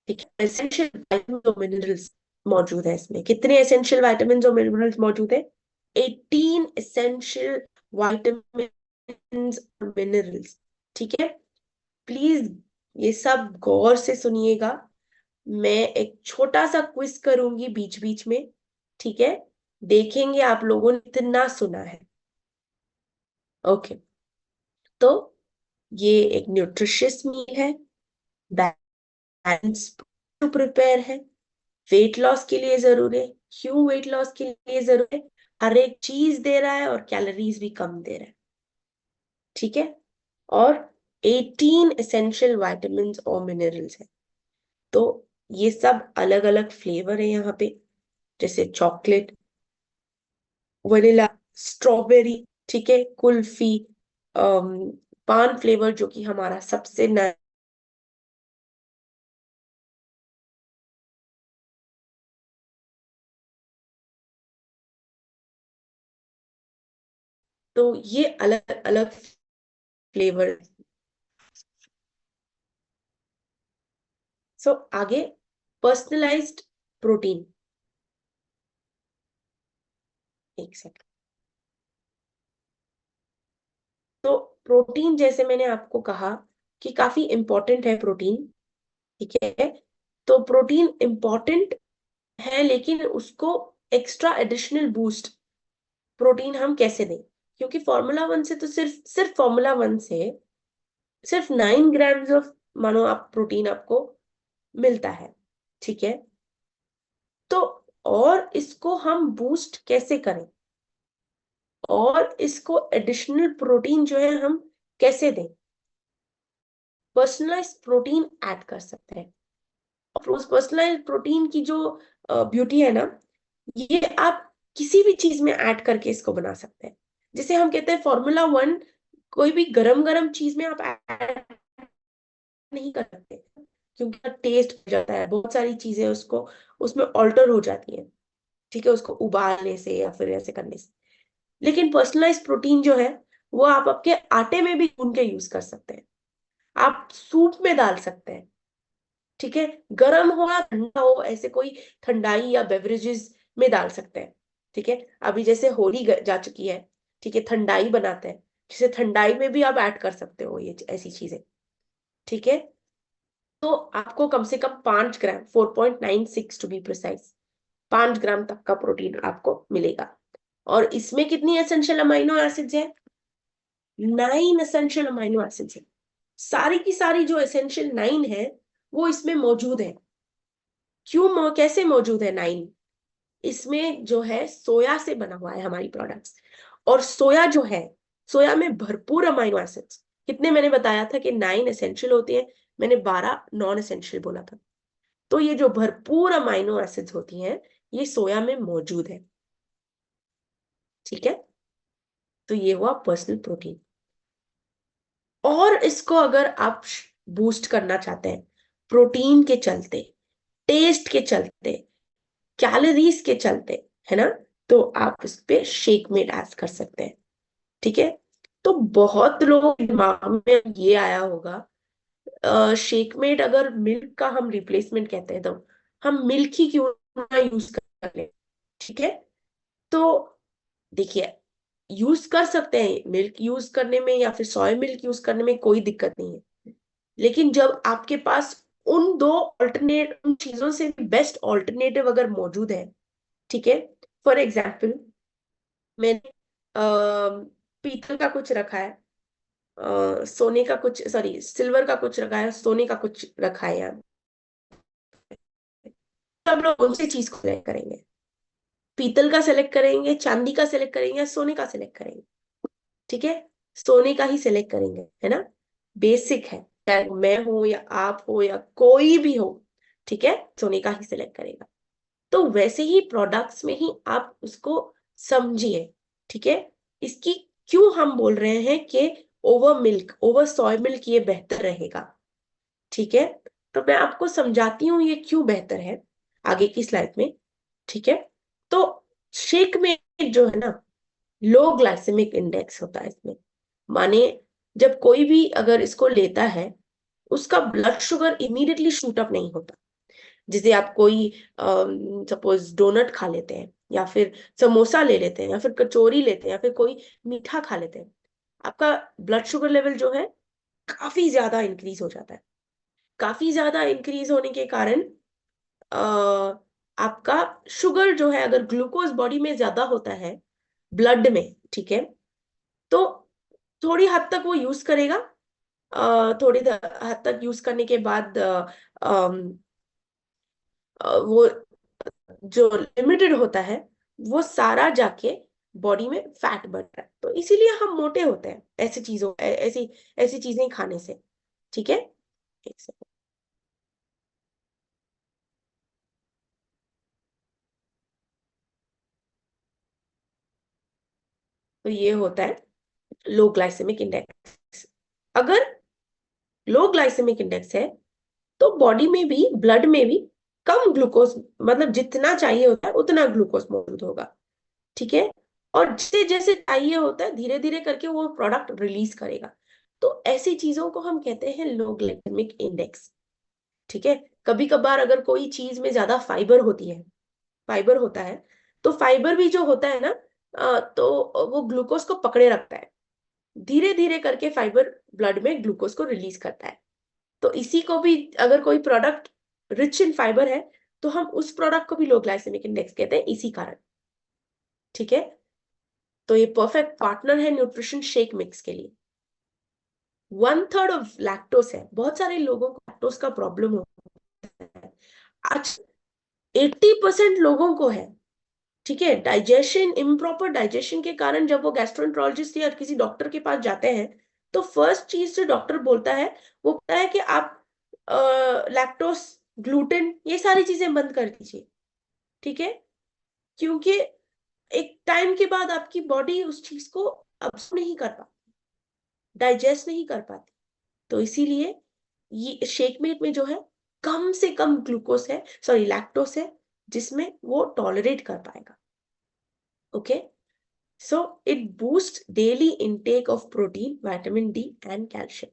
ठीक है। एसेंशियल विटामिन और मिनरल्स मौजूद है इसमें, कितने एसेंशियल विटामिन और मिनरल्स मौजूद है, 18 एसेंशियल विटामिन और मिनरल्स, ठीक है। प्लीज ये सब गौर से सुनिएगा, मैं एक छोटा सा क्विज करूंगी बीच बीच में, ठीक है, देखेंगे आप लोगों ने कितना सुना है, ओके। तो ये एक न्यूट्रिशियस मील है, बैलेंस टू प्रिपेयर है, वेट लॉस के लिए जरूरी है। क्यों वेट लॉस के लिए जरूरी है? हर एक चीज दे रहा है और कैलोरीज भी कम दे रहा है, ठीक है। और 18 एसेंशियल वाइटामिन और मिनरल्स है। तो ये सब अलग अलग फ्लेवर है यहाँ पे, जैसे चॉकलेट, वनीला, स्ट्रॉबेरी, ठीक है, कुल्फी, पान फ्लेवर जो कि हमारा सबसे नया। तो ये अलग अलग फ्लेवर। सो आगे पर्सनलाइज्ड प्रोटीन। एक सेकंड। तो प्रोटीन, जैसे मैंने आपको कहा कि काफी इंपॉर्टेंट है प्रोटीन, ठीक है। तो प्रोटीन इंपॉर्टेंट है, लेकिन उसको एक्स्ट्रा एडिशनल बूस्ट प्रोटीन हम कैसे दें? क्योंकि फॉर्मूला वन से तो सिर्फ सिर्फ फॉर्मूला वन से सिर्फ 9 ग्राम्स ऑफ, मानो आप प्रोटीन आपको मिलता है, ठीक है। तो और इसको हम बूस्ट कैसे करें, और इसको एडिशनल प्रोटीन जो है हम कैसे दें? पर्सनलाइज प्रोटीन ऐड कर सकते हैं। और उस पर्सनलाइज प्रोटीन की जो ब्यूटी है ना, ये आप किसी भी चीज में ऐड करके इसको बना सकते हैं। जैसे हम कहते हैं फॉर्मूला वन, कोई भी गरम गरम चीज में आप ऐड नहीं कर सकते, क्योंकि टेस्ट हो जाता है, बहुत सारी चीजें उसको उसमें ऑल्टर हो जाती है, ठीक है, उसको उबालने से या फिर ऐसे करने से। लेकिन पर्सनलाइज प्रोटीन जो है, वो आप आपके आटे में भी गूंद के यूज कर सकते हैं, आप सूप में डाल सकते हैं, ठीक है। गर्म हो या ठंडा हो, ऐसे कोई ठंडाई या बेवरेजेस में डाल सकते हैं, ठीक है। अभी जैसे होली जा चुकी है, ठीक है, ठंडाई बनाते हैं, जैसे ठंडाई में भी आप ऐड कर सकते हो ये ऐसी चीजें, ठीक है। तो आपको कम से कम 5 ग्राम, 4.96 टू बी प्रिसाइज, 5 ग्राम तक का प्रोटीन आपको मिलेगा। और इसमें कितनी एसेंशियल अमाइनो एसिड्स है? 9 एसेंशियल अमाइनो एसिड्स है। सारी की सारी जो एसेंशियल 9 है वो इसमें मौजूद है। क्यों, कैसे मौजूद है 9? इसमें जो है सोया से बना हुआ है हमारी प्रोडक्ट्स, और सोया जो है, सोया में भरपूर अमाइनो एसिड्स, कितने मैंने बताया था कि 9 एसेंशियल होते हैं, मैंने 12 नॉन एसेंशियल बोला था। तो ये जो भरपूर अमाइनो एसिड्स होती हैं, ये सोया में मौजूद है, ठीक है। तो ये हुआ पर्सनल प्रोटीन। और इसको अगर आप बूस्ट करना चाहते हैं प्रोटीन के चलते, टेस्ट के चलते, कैलोरीज के चलते, है ना, तो आप इस पे शेक मेड ऐड कर सकते हैं, ठीक है। तो बहुत लोगों के दिमाग में ये आया होगा, शेक मेड अगर मिल्क का हम रिप्लेसमेंट कहते हैं, तो हम मिल्क ही क्यों ना यूज कर ले, ठीक है। तो देखिए, यूज कर सकते हैं, मिल्क यूज करने में या फिर सोया मिल्क यूज करने में कोई दिक्कत नहीं है। लेकिन जब आपके पास उन दो अल्टरनेट, उन चीजों से बेस्ट ऑल्टरनेटिव अगर मौजूद है, ठीक है। फॉर एग्जाम्पल, मैंने पीतल का कुछ रखा है, सोने का कुछ, सॉरी सिल्वर का कुछ रखा है, सोने का कुछ रखा है यार, सब लोग उनसे चीज को सिलेक्ट करेंगे, पीतल का सिलेक्ट करेंगे, चांदी का सिलेक्ट करेंगे, या सोने का सिलेक्ट करेंगे, ठीक है। सोने का ही सिलेक्ट करेंगे, है ना, बेसिक है, चाहे मैं हूं या आप हो या कोई भी हो, ठीक है, सोने का ही सिलेक्ट करेगा। तो वैसे ही प्रोडक्ट्स में ही आप उसको समझिए, ठीक है। इसकी क्यों हम बोल रहे हैं कि ओवर मिल्क, ओवर सोय मिल्क ये बेहतर रहेगा, ठीक है। तो मैं आपको समझाती हूँ ये क्यों बेहतर है आगे की स्लाइड में, ठीक है। तो शेक में जो है ना, लो ग्लाइसेमिक इंडेक्स होता है इसमें, माने जब कोई भी अगर इसको लेता है, उसका blood sugar immediately shoot up नहीं होता। जैसे आप कोई सपोज डोनट खा लेते हैं, या फिर समोसा ले लेते हैं, या फिर कचौरी लेते हैं, या फिर कोई मीठा खा लेते हैं, आपका ब्लड शुगर लेवल जो है काफी ज्यादा इंक्रीज हो जाता है। काफी ज्यादा इंक्रीज होने के कारण आपका शुगर जो है, अगर ग्लूकोज बॉडी में ज्यादा होता है ब्लड में, ठीक है, तो थोड़ी हद तक वो यूज करेगा, थोड़ी हद तक यूज करने के बाद वो जो लिमिटेड होता है वो सारा जाके बॉडी में फैट बन रहा है, तो इसीलिए हम मोटे होते हैं ऐसी चीजों ऐसी ऐसी चीजें खाने से। ठीक है, एक सेकंड। तो ये होता है लो ग्लाइसेमिक इंडेक्स। अगर लो ग्लाइसेमिक इंडेक्स है तो बॉडी में भी, ब्लड में भी कम ग्लूकोज, मतलब जितना चाहिए होता है उतना ग्लूकोज मौजूद होगा। ठीक है, और जैसे जैसे चाहिए होता है धीरे धीरे करके वो प्रोडक्ट रिलीज करेगा। तो ऐसी चीजों को हम कहते हैं लो ग्लाइसेमिक इंडेक्स। ठीक है, कभी कभार अगर कोई चीज में ज्यादा फाइबर होती है, फाइबर होता है, तो फाइबर भी जो होता है ना, तो वो ग्लूकोज को पकड़े रखता है। धीरे धीरे करके फाइबर ब्लड में ग्लूकोज को रिलीज करता है। तो इसी को भी, अगर कोई प्रोडक्ट रिच इन फाइबर है तो हम उस प्रोडक्ट को भी लो ग्लाइसेमिक इंडेक्स कहते हैं, इसी कारण। ठीक है, तो ये परफेक्ट पार्टनर है न्यूट्रिशन शेक मिक्स के लिए। 1/3 ऑफ लैक्टोस है, बहुत सारे लोगों को लैक्टोस का प्रॉब्लम होता है। आज 80% लोगों को है। ठीक है, डाइजेशन, इम्प्रॉपर डाइजेशन के कारण जब वो गैस्ट्रोएंटरोलॉजिस्ट या किसी डॉक्टर के पास जाते हैं तो फर्स्ट चीज जो डॉक्टर बोलता है वो बोलता है कि आप लैक्टोस, ग्लूटेन, ये सारी चीजें बंद कर दीजिए। ठीक है, क्योंकि एक टाइम के बाद आपकी बॉडी उस चीज को अब्सॉर्ब नहीं कर पाती, डाइजेस्ट नहीं कर पाती। तो इसीलिए ये शेक मेट में जो है कम से कम ग्लूकोज है, सॉरी लैक्टोस है, जिसमें वो टॉलरेट कर पाएगा। Okay, so it boosts daily intake of protein, vitamin D and calcium।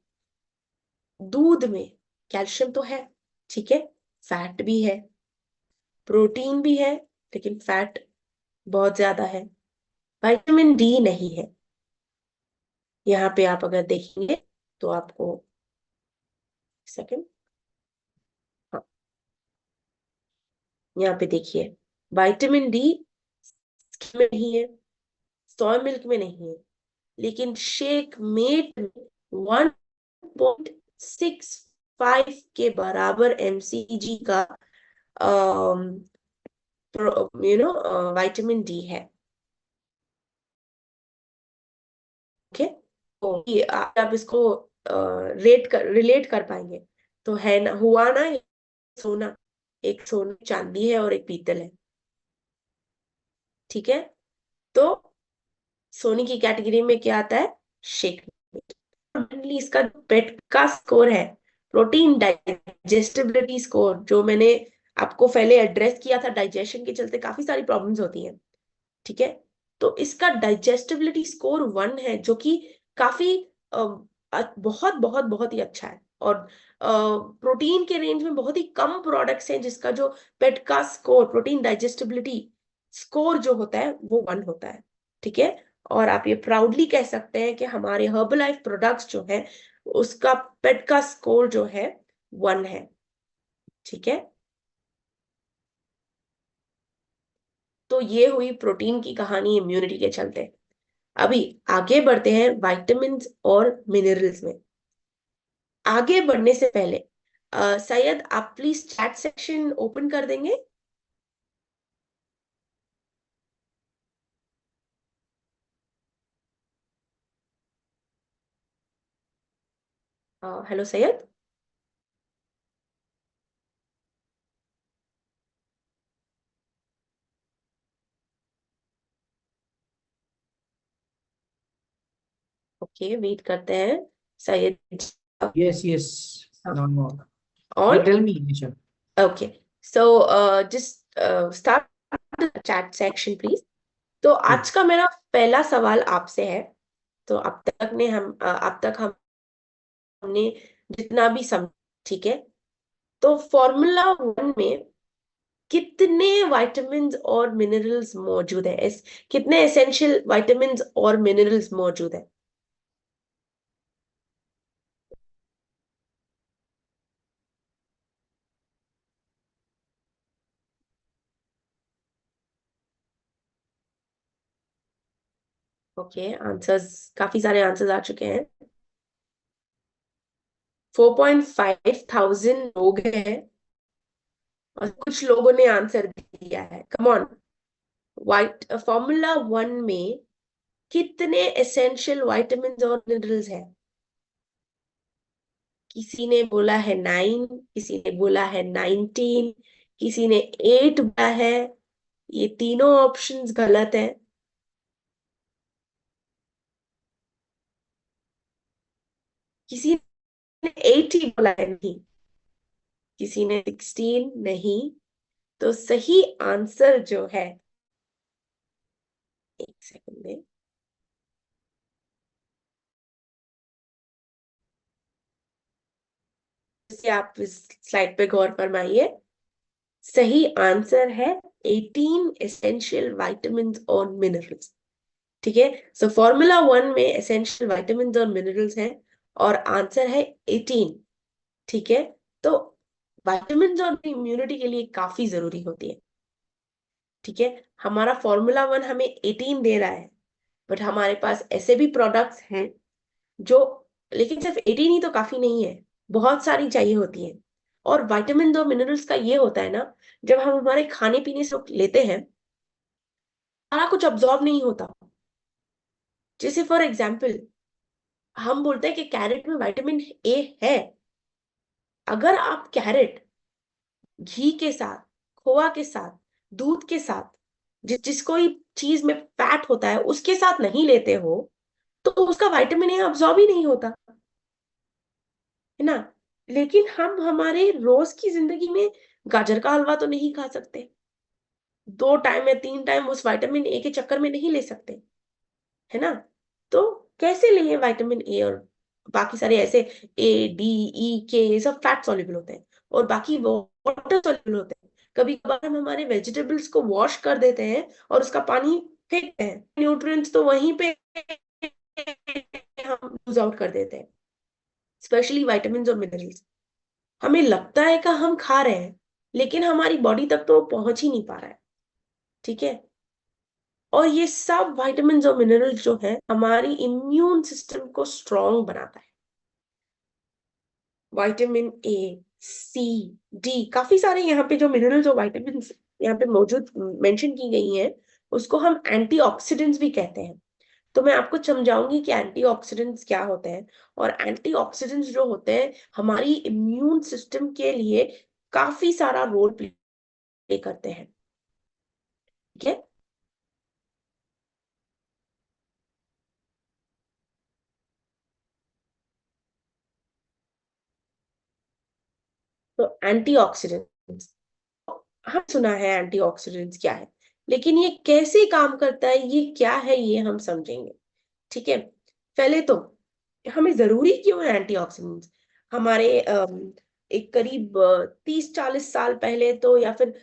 दूध में कैल्शियम तो है, ठीक है, फैट भी है, प्रोटीन भी है, लेकिन फैट बहुत ज्यादा है। विटामिन डी नहीं है। यहाँ पे आप अगर देखेंगे तो आपको, सेकंड, हाँ, यहाँ पे देखिए विटामिन डी में नहीं है, सोया मिल्क में नहीं है, लेकिन शेक मेट में 1.65 के बराबर mcg का विटामिन डी है। ओके, तो ये आप इसको रिलेट कर पाएंगे। तो है ना, हुआ ना, सोना, एक सोना चांदी है और एक पीतल है। ठीक है, तो सोने की कैटेगरी में क्या आता है, शेक। इसका पेट का स्कोर है प्रोटीन डाइजेस्टिबिलिटी स्कोर, जो मैंने आपको पहले एड्रेस किया था, डाइजेशन के चलते काफी सारी प्रॉब्लम्स होती हैं। ठीक है, तो इसका डाइजेस्टिबिलिटी स्कोर 1 है, जो कि काफी बहुत बहुत बहुत ही अच्छा है। और प्रोटीन के रेंज में बहुत ही कम प्रोडक्ट्स हैं जिसका जो पेट का स्कोर, प्रोटीन डाइजेस्टिबिलिटी स्कोर जो होता है वो 1 होता है। ठीक है, और आप ये प्राउडली कह सकते हैं कि हमारे हर्बलाइफ प्रोडक्ट्स जो है उसका पेट का स्कोर जो है 1 है। ठीक है, तो ये हुई प्रोटीन की कहानी इम्यूनिटी के चलते। अभी आगे बढ़ते हैं विटामिन और मिनरल्स में। आगे बढ़ने से पहले सैयद आप प्लीज चैट सेक्शन ओपन कर देंगे। हेलो सैयद। ओके, वेट करते हैं Syed Yes, yes. No, no. On. Tell me, Nisha. Okay, so just start the chat section please. तो Okay. आज का मेरा पहला सवाल आपसे है। तो अब तक हमने जितना भी समझा, ठीक है, तो फॉर्मूला 1 में कितने विटामिन्स और मिनरल्स मौजूद है, कितने एसेंशियल विटामिन्स और मिनरल्स मौजूद है। ओके, आंसर्स, काफी सारे आंसर्स आ चुके हैं। 4.5 थाउजेंड लोग हैं और कुछ लोगों ने आंसर दिया है। कम ऑन, फॉर्मूला 1 में कितने एसेंशियल वाइटामिन और मिनरल्स हैं? किसी ने बोला है 9, किसी ने बोला है 19, किसी ने 8 बोला है। ये तीनों ऑप्शंस गलत है। किसी ने 8 ही बोला है, नहीं। किसी ने 16, नहीं। तो सही आंसर जो है, एक सेकंड में, जैसे आप इस स्लाइड पे गौर फरमाइए, सही आंसर है 18 एसेंशियल वाइटामिन और मिनरल्स। ठीक है, सो फॉर्मूला 1 में एसेंशियल वाइटामिन और मिनरल्स हैं और आंसर है 18। ठीक है, तो वाइटामिन और इम्यूनिटी के लिए काफी जरूरी होती है। ठीक है, हमारा फॉर्मूला 1 हमें 18 दे रहा है, बट हमारे पास ऐसे भी प्रोडक्ट्स हैं जो, लेकिन सिर्फ 18 ही तो काफी नहीं है, बहुत सारी चाहिए होती है। और विटामिन और मिनरल्स का ये होता है ना, जब हम हमारे खाने पीने से लेते हैं, सारा कुछ अब्सॉर्ब नहीं होता। जैसे फॉर एग्जाम्पल, हम बोलते हैं कि कैरेट में विटामिन ए है। अगर आप कैरेट घी के साथ, खोआ के साथ, दूध के साथ, जिस कोई चीज में फैट होता है उसके साथ नहीं लेते हो, तो उसका विटामिन ए अब्सॉर्ब ही नहीं होता है ना। लेकिन हम हमारे रोज की जिंदगी में गाजर का हलवा तो नहीं खा सकते, 2 टाइम या 3 टाइम उस विटामिन ए के चक्कर में नहीं ले सकते, है ना। तो कैसे लिए विटामिन ए और बाकी सारे ऐसे, ए डी ई के, ये सब फैट सॉल्युबल होते हैं और बाकी वाटर सॉल्युबल होते हैं। कभी कभार हम हमारे वेजिटेबल्स को वॉश कर देते हैं और उसका पानी फेंकते हैं, न्यूट्रिएंट्स तो वहीं पे हम लूज आउट कर देते हैं, स्पेशली विटामिन और मिनरल्स। हमें लगता है कि हम खा रहे हैं, लेकिन हमारी बॉडी तक तो पहुंच ही नहीं पा रहा है। ठीक है, और ये सब विटामिन और मिनरल्स जो है हमारी इम्यून सिस्टम को स्ट्रांग बनाता है। विटामिन ए, सी, डी, काफी सारे यहाँ पे जो मिनरल्स और विटामिन यहाँ पे मौजूद मेंशन की गई हैं, उसको हम एंटीऑक्सीडेंट्स भी कहते हैं। तो मैं आपको समझाऊंगी कि एंटीऑक्सीडेंट्स क्या होते हैं। और एंटीऑक्सीडेंट्स जो होते हैं हमारी इम्यून सिस्टम के लिए काफी सारा रोल प्ले करते हैं। ठीक है, तो एंटीऑक्सीडेंट्स, हाँ सुना है एंटीऑक्सीडेंट्स क्या है, लेकिन ये कैसे काम करता है, ये क्या है, ये हम समझेंगे। ठीक है, पहले तो हमें जरूरी क्यों है एंटीऑक्सीडेंट्स? हमारे एक करीब 30-40 साल पहले तो, या फिर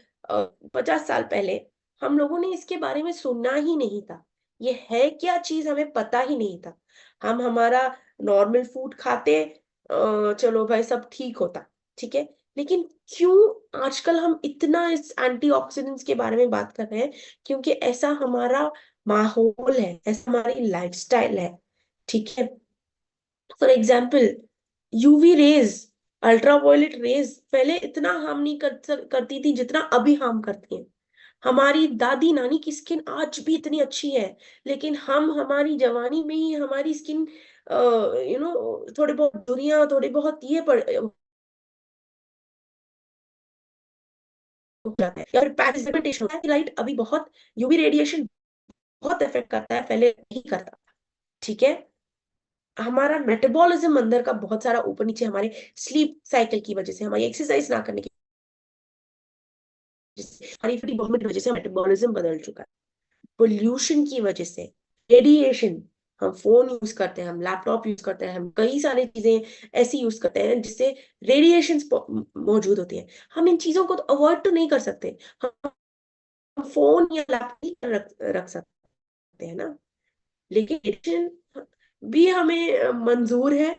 50 साल पहले, हम लोगों ने इसके बारे में सुना ही नहीं था। ये है क्या चीज हमें पता ही नहीं था। हम हमारा नॉर्मल फूड खाते, चलो भाई सब ठीक होता। ठीक है, लेकिन क्यों आजकल हम इतना इस एंटीऑक्सीडेंट्स के बारे में बात कर रहे हैं? क्योंकि ऐसा हमारा माहौल है, ऐसा हमारी लाइफस्टाइल है। ठीक है, for example, UV rays, ultraviolet rays पहले इतना हार्म नहीं करती थी जितना अभी हार्म करती हैं। हमारी दादी नानी की स्किन आज भी इतनी अच्छी है, लेकिन हम हमारी जवानी में ही हमारी स्किन थोड़े बहुत दुनिया, थोड़े बहुत ये पड़ हो जाता है, या फिर पिगमेंटेशन होता है। लाइट अभी बहुत, यूवी रेडिएशन बहुत इफेक्ट करता है, पहले नहीं करता। ठीक है, हमारा मेटाबॉलिज्म अंदर का बहुत सारा ऊपर नीचे, हमारे स्लीप साइकिल की वजह से, हमारी एक्सरसाइज ना करने की वजह से, हमारी फैटी बॉडी की वजह से मेटाबॉलिज्म बदल चुका है। पोल्यूशन की वजह से, रेडिएशन, हम फोन यूज करते हैं, हम लैपटॉप यूज करते हैं, हम कई सारी चीजें ऐसी यूज करते हैं जिससे रेडिएशन मौजूद होती है। हम इन चीजों को तो अवॉइड तो नहीं कर सकते, हम फोन या लैपटॉप रख सकते हैं ना, लेकिन रेडिएशन भी हमें मंजूर है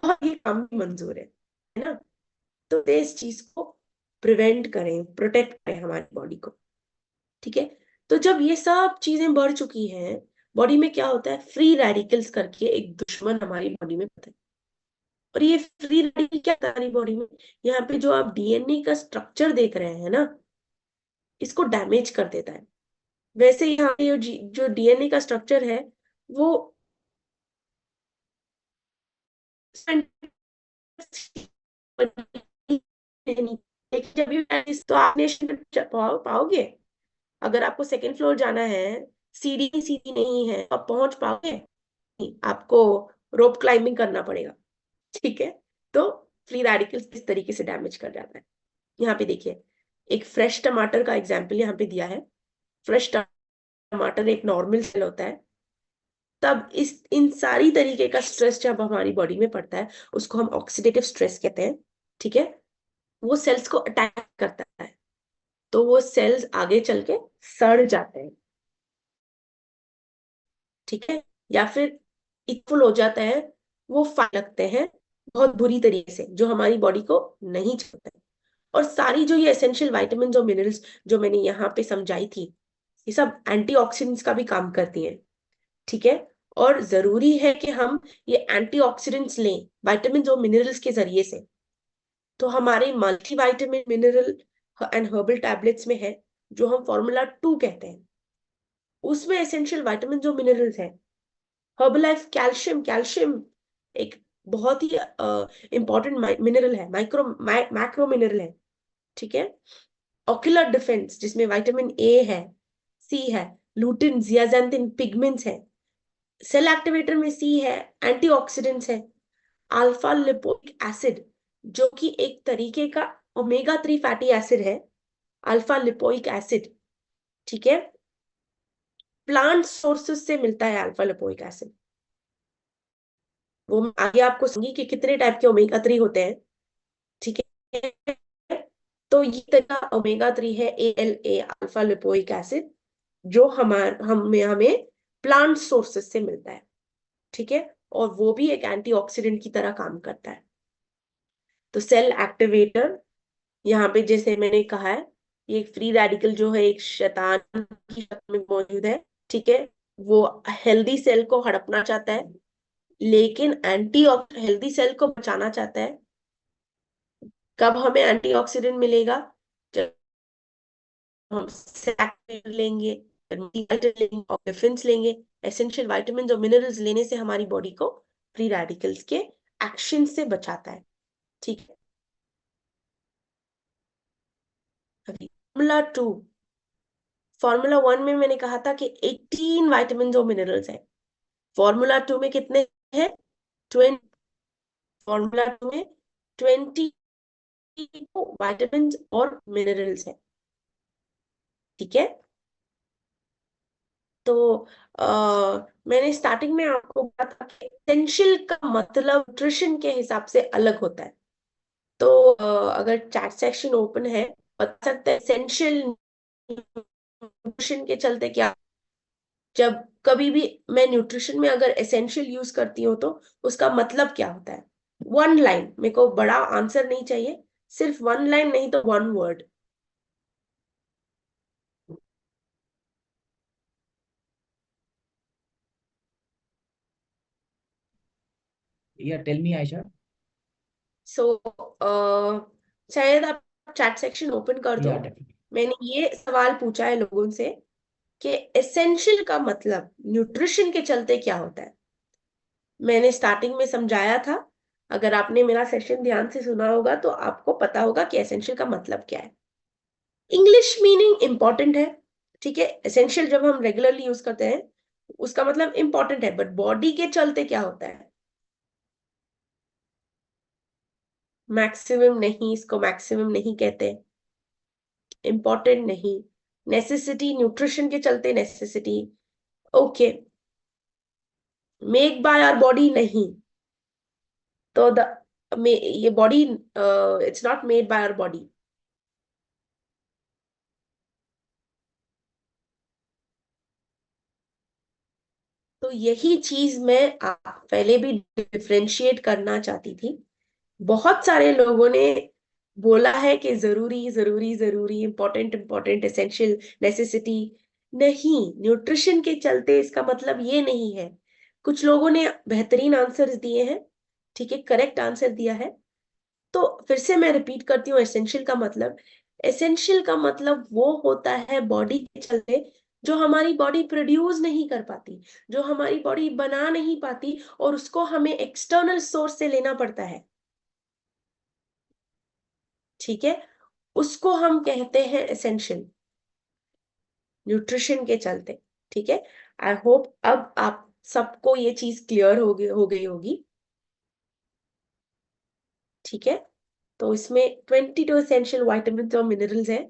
और ये काम भी मंजूर है ना। तो इस चीज को प्रिवेंट करें, प्रोटेक्ट करें हमारी बॉडी को। ठीक है, तो जब ये सब चीजें बढ़ चुकी हैं, बॉडी में क्या होता है, फ्री रेडिकल्स करके एक दुश्मन हमारी बॉडी में होता है। और ये फ्री रेडिकल क्या है हमारी बॉडी में, यहाँ पे जो आप डीएनए का स्ट्रक्चर देख रहे हैं ना, इसको डैमेज कर देता है। वैसे यहाँ पे जो डीएनए का स्ट्रक्चर है वो लेकिन जब भी तो आप नेशन पाओगे, अगर आपको सेकेंड फ्लोर जाना है, सीढ़ी सीधी नहीं है, आप पहुंच पाओगे नहीं, आपको रोप क्लाइंबिंग करना पड़ेगा। ठीक है, तो फ्री रेडिकल्स इस तरीके से डैमेज कर जाता है। यहाँ पे देखिए, एक फ्रेश टमाटर का एग्जाम्पल यहाँ पे दिया है। फ्रेश टमाटर एक नॉर्मल सेल होता है, तब इन सारी तरीके का स्ट्रेस जब हमारी बॉडी में पड़ता है, उसको हम ऑक्सीडेटिव स्ट्रेस कहते हैं। ठीक है, वो सेल्स को अटैक करता है, तो वो सेल्स आगे चल के सड़ जाते हैं। ठीक है, या फिर इक्वल हो जाता है, वो फाट लगते हैं बहुत बुरी तरीके से, जो हमारी बॉडी को नहीं चाहता है। और सारी जो ये एसेंशियल वाइटामिन और मिनरल्स जो मैंने यहाँ पे समझाई थी, ये सब एंटीऑक्सीडेंट्स का भी काम करती हैं। ठीक है, और जरूरी है कि हम ये एंटीऑक्सीडेंट्स लें विटामिन और मिनरल्स के जरिए से। तो हमारे multivitamin mineral and herbal tablets में है, जो हम फॉर्मूला 2 कहते हैं, उसमें एसेंशियल विटामिन और मिनरल्स है। हर्बलाइफ कैल्शियम, कैल्शियम एक बहुत ही इंपॉर्टेंट मिनरल है, मैक्रो मिनरल है। ठीक है, ऑक्यूलर डिफेंस जिसमें विटामिन ए है, सी है, लूटिन, जियाजेंथिन, पिगमेंट्स है। सेल एक्टिवेटर में सी है, एंटीऑक्सीडेंट्स है। अल्फा लिपोइक एसिड जो कि एक तरीके का ओमेगा 3 फैटी एसिड है, अल्फा लिपोइक एसिड। ठीक है, प्लांट सोर्सेस से मिलता है अल्फा लिपोइक एसिड। वो मैं आगे आपको समझी कि कितने टाइप के ओमेगा 3 होते हैं। ठीक है, तो ये तरीका ओमेगा 3 है, ALA, अल्फा लिपोइक एसिड, जो हमें हमें प्लांट सोर्सेस से मिलता है। ठीक है, और वो भी एक एंटीऑक्सीडेंट की तरह काम करता है। तो सेल एक्टिवेटर यहाँ पे जैसे मैंने कहा है, ये फ्री रेडिकल जो है एक शैतान की शक्ल में मौजूद है। ठीक है, वो हेल्दी सेल को हड़पना चाहता है, लेकिन एंटी हेल्दी सेल को बचाना चाहता है। कब हमें एंटीऑक्सीडेंट मिलेगा? जब हम सेल लेंगे, लेंगे और डिफेंस लेंगे। एसेंशियल विटामिन और मिनरल्स लेने से हमारी बॉडी को फ्री रेडिकल्स के एक्शन से बचाता है। ठीक है, फॉर्मूला 2, फॉर्मूला 1 में मैंने कहा था कि 18 विटामिन और मिनरल्स है। फॉर्मूला 2 में कितने हैं? 20। फॉर्मूला 2 में 20 विटामिन और मिनरल्स है। ठीक है, तो मैंने स्टार्टिंग में आपको बताया कि एसेंशियल का मतलब न्यूट्रिशन के हिसाब से अलग होता है। तो अगर चैट सेक्शन ओपन है, बता सकते हैं एसेंशियल न्यूट्रिशन के चलते क्या। जब कभी भी मैं न्यूट्रिशन में अगर एसेंशियल यूज करती हूँ, तो उसका मतलब क्या होता है? 1 लाइन, मेरे को बड़ा आंसर नहीं चाहिए, सिर्फ 1 लाइन, नहीं तो 1 word. Yeah, tell me, Aisha. सो शायद आप चैट सेक्शन ओपन कर दो। Yeah, definitely. मैंने ये सवाल पूछा है लोगों से कि एसेंशियल का मतलब न्यूट्रिशन के चलते क्या होता है। मैंने स्टार्टिंग में समझाया था, अगर आपने मेरा सेशन ध्यान से सुना होगा तो आपको पता होगा कि एसेंशियल का मतलब क्या है। इंग्लिश मीनिंग इंपॉर्टेंट है। ठीक है, एसेंशियल जब हम रेगुलरली यूज करते हैं उसका मतलब इंपॉर्टेंट है, बट बॉडी के चलते क्या होता है? मैक्सिमम नहीं, इसको मैक्सिमम नहीं कहते, इंपॉर्टेंट नहीं। नेसेसिटी, न्यूट्रिशन के चलते necessity, okay. Make by our body नहीं, तो ये body it's not made by our body. तो यही चीज मैं पहले भी डिफ्रेंशिएट करना चाहती थी। बहुत सारे लोगों ने बोला है कि जरूरी जरूरी जरूरी, इंपॉर्टेंट इंपॉर्टेंट, एसेंशियल, नेसेसिटी। नहीं, न्यूट्रिशन के चलते इसका मतलब ये नहीं है। कुछ लोगों ने बेहतरीन आंसर्स दिए हैं, ठीक है, करेक्ट आंसर दिया है। तो फिर से मैं रिपीट करती हूँ, एसेंशियल का मतलब वो होता है बॉडी के चलते जो हमारी बॉडी प्रोड्यूस नहीं कर पाती, जो हमारी बॉडी बना नहीं पाती, और उसको हमें एक्सटर्नल सोर्स से लेना पड़ता है। ठीक है, उसको हम कहते हैं एसेंशियल, न्यूट्रिशन के चलते। ठीक है, आई होप अब आप सबको ये चीज क्लियर हो गई होगी। ठीक है, तो इसमें 22 एसेंशियल वाइटामिन और मिनरल्स हैं,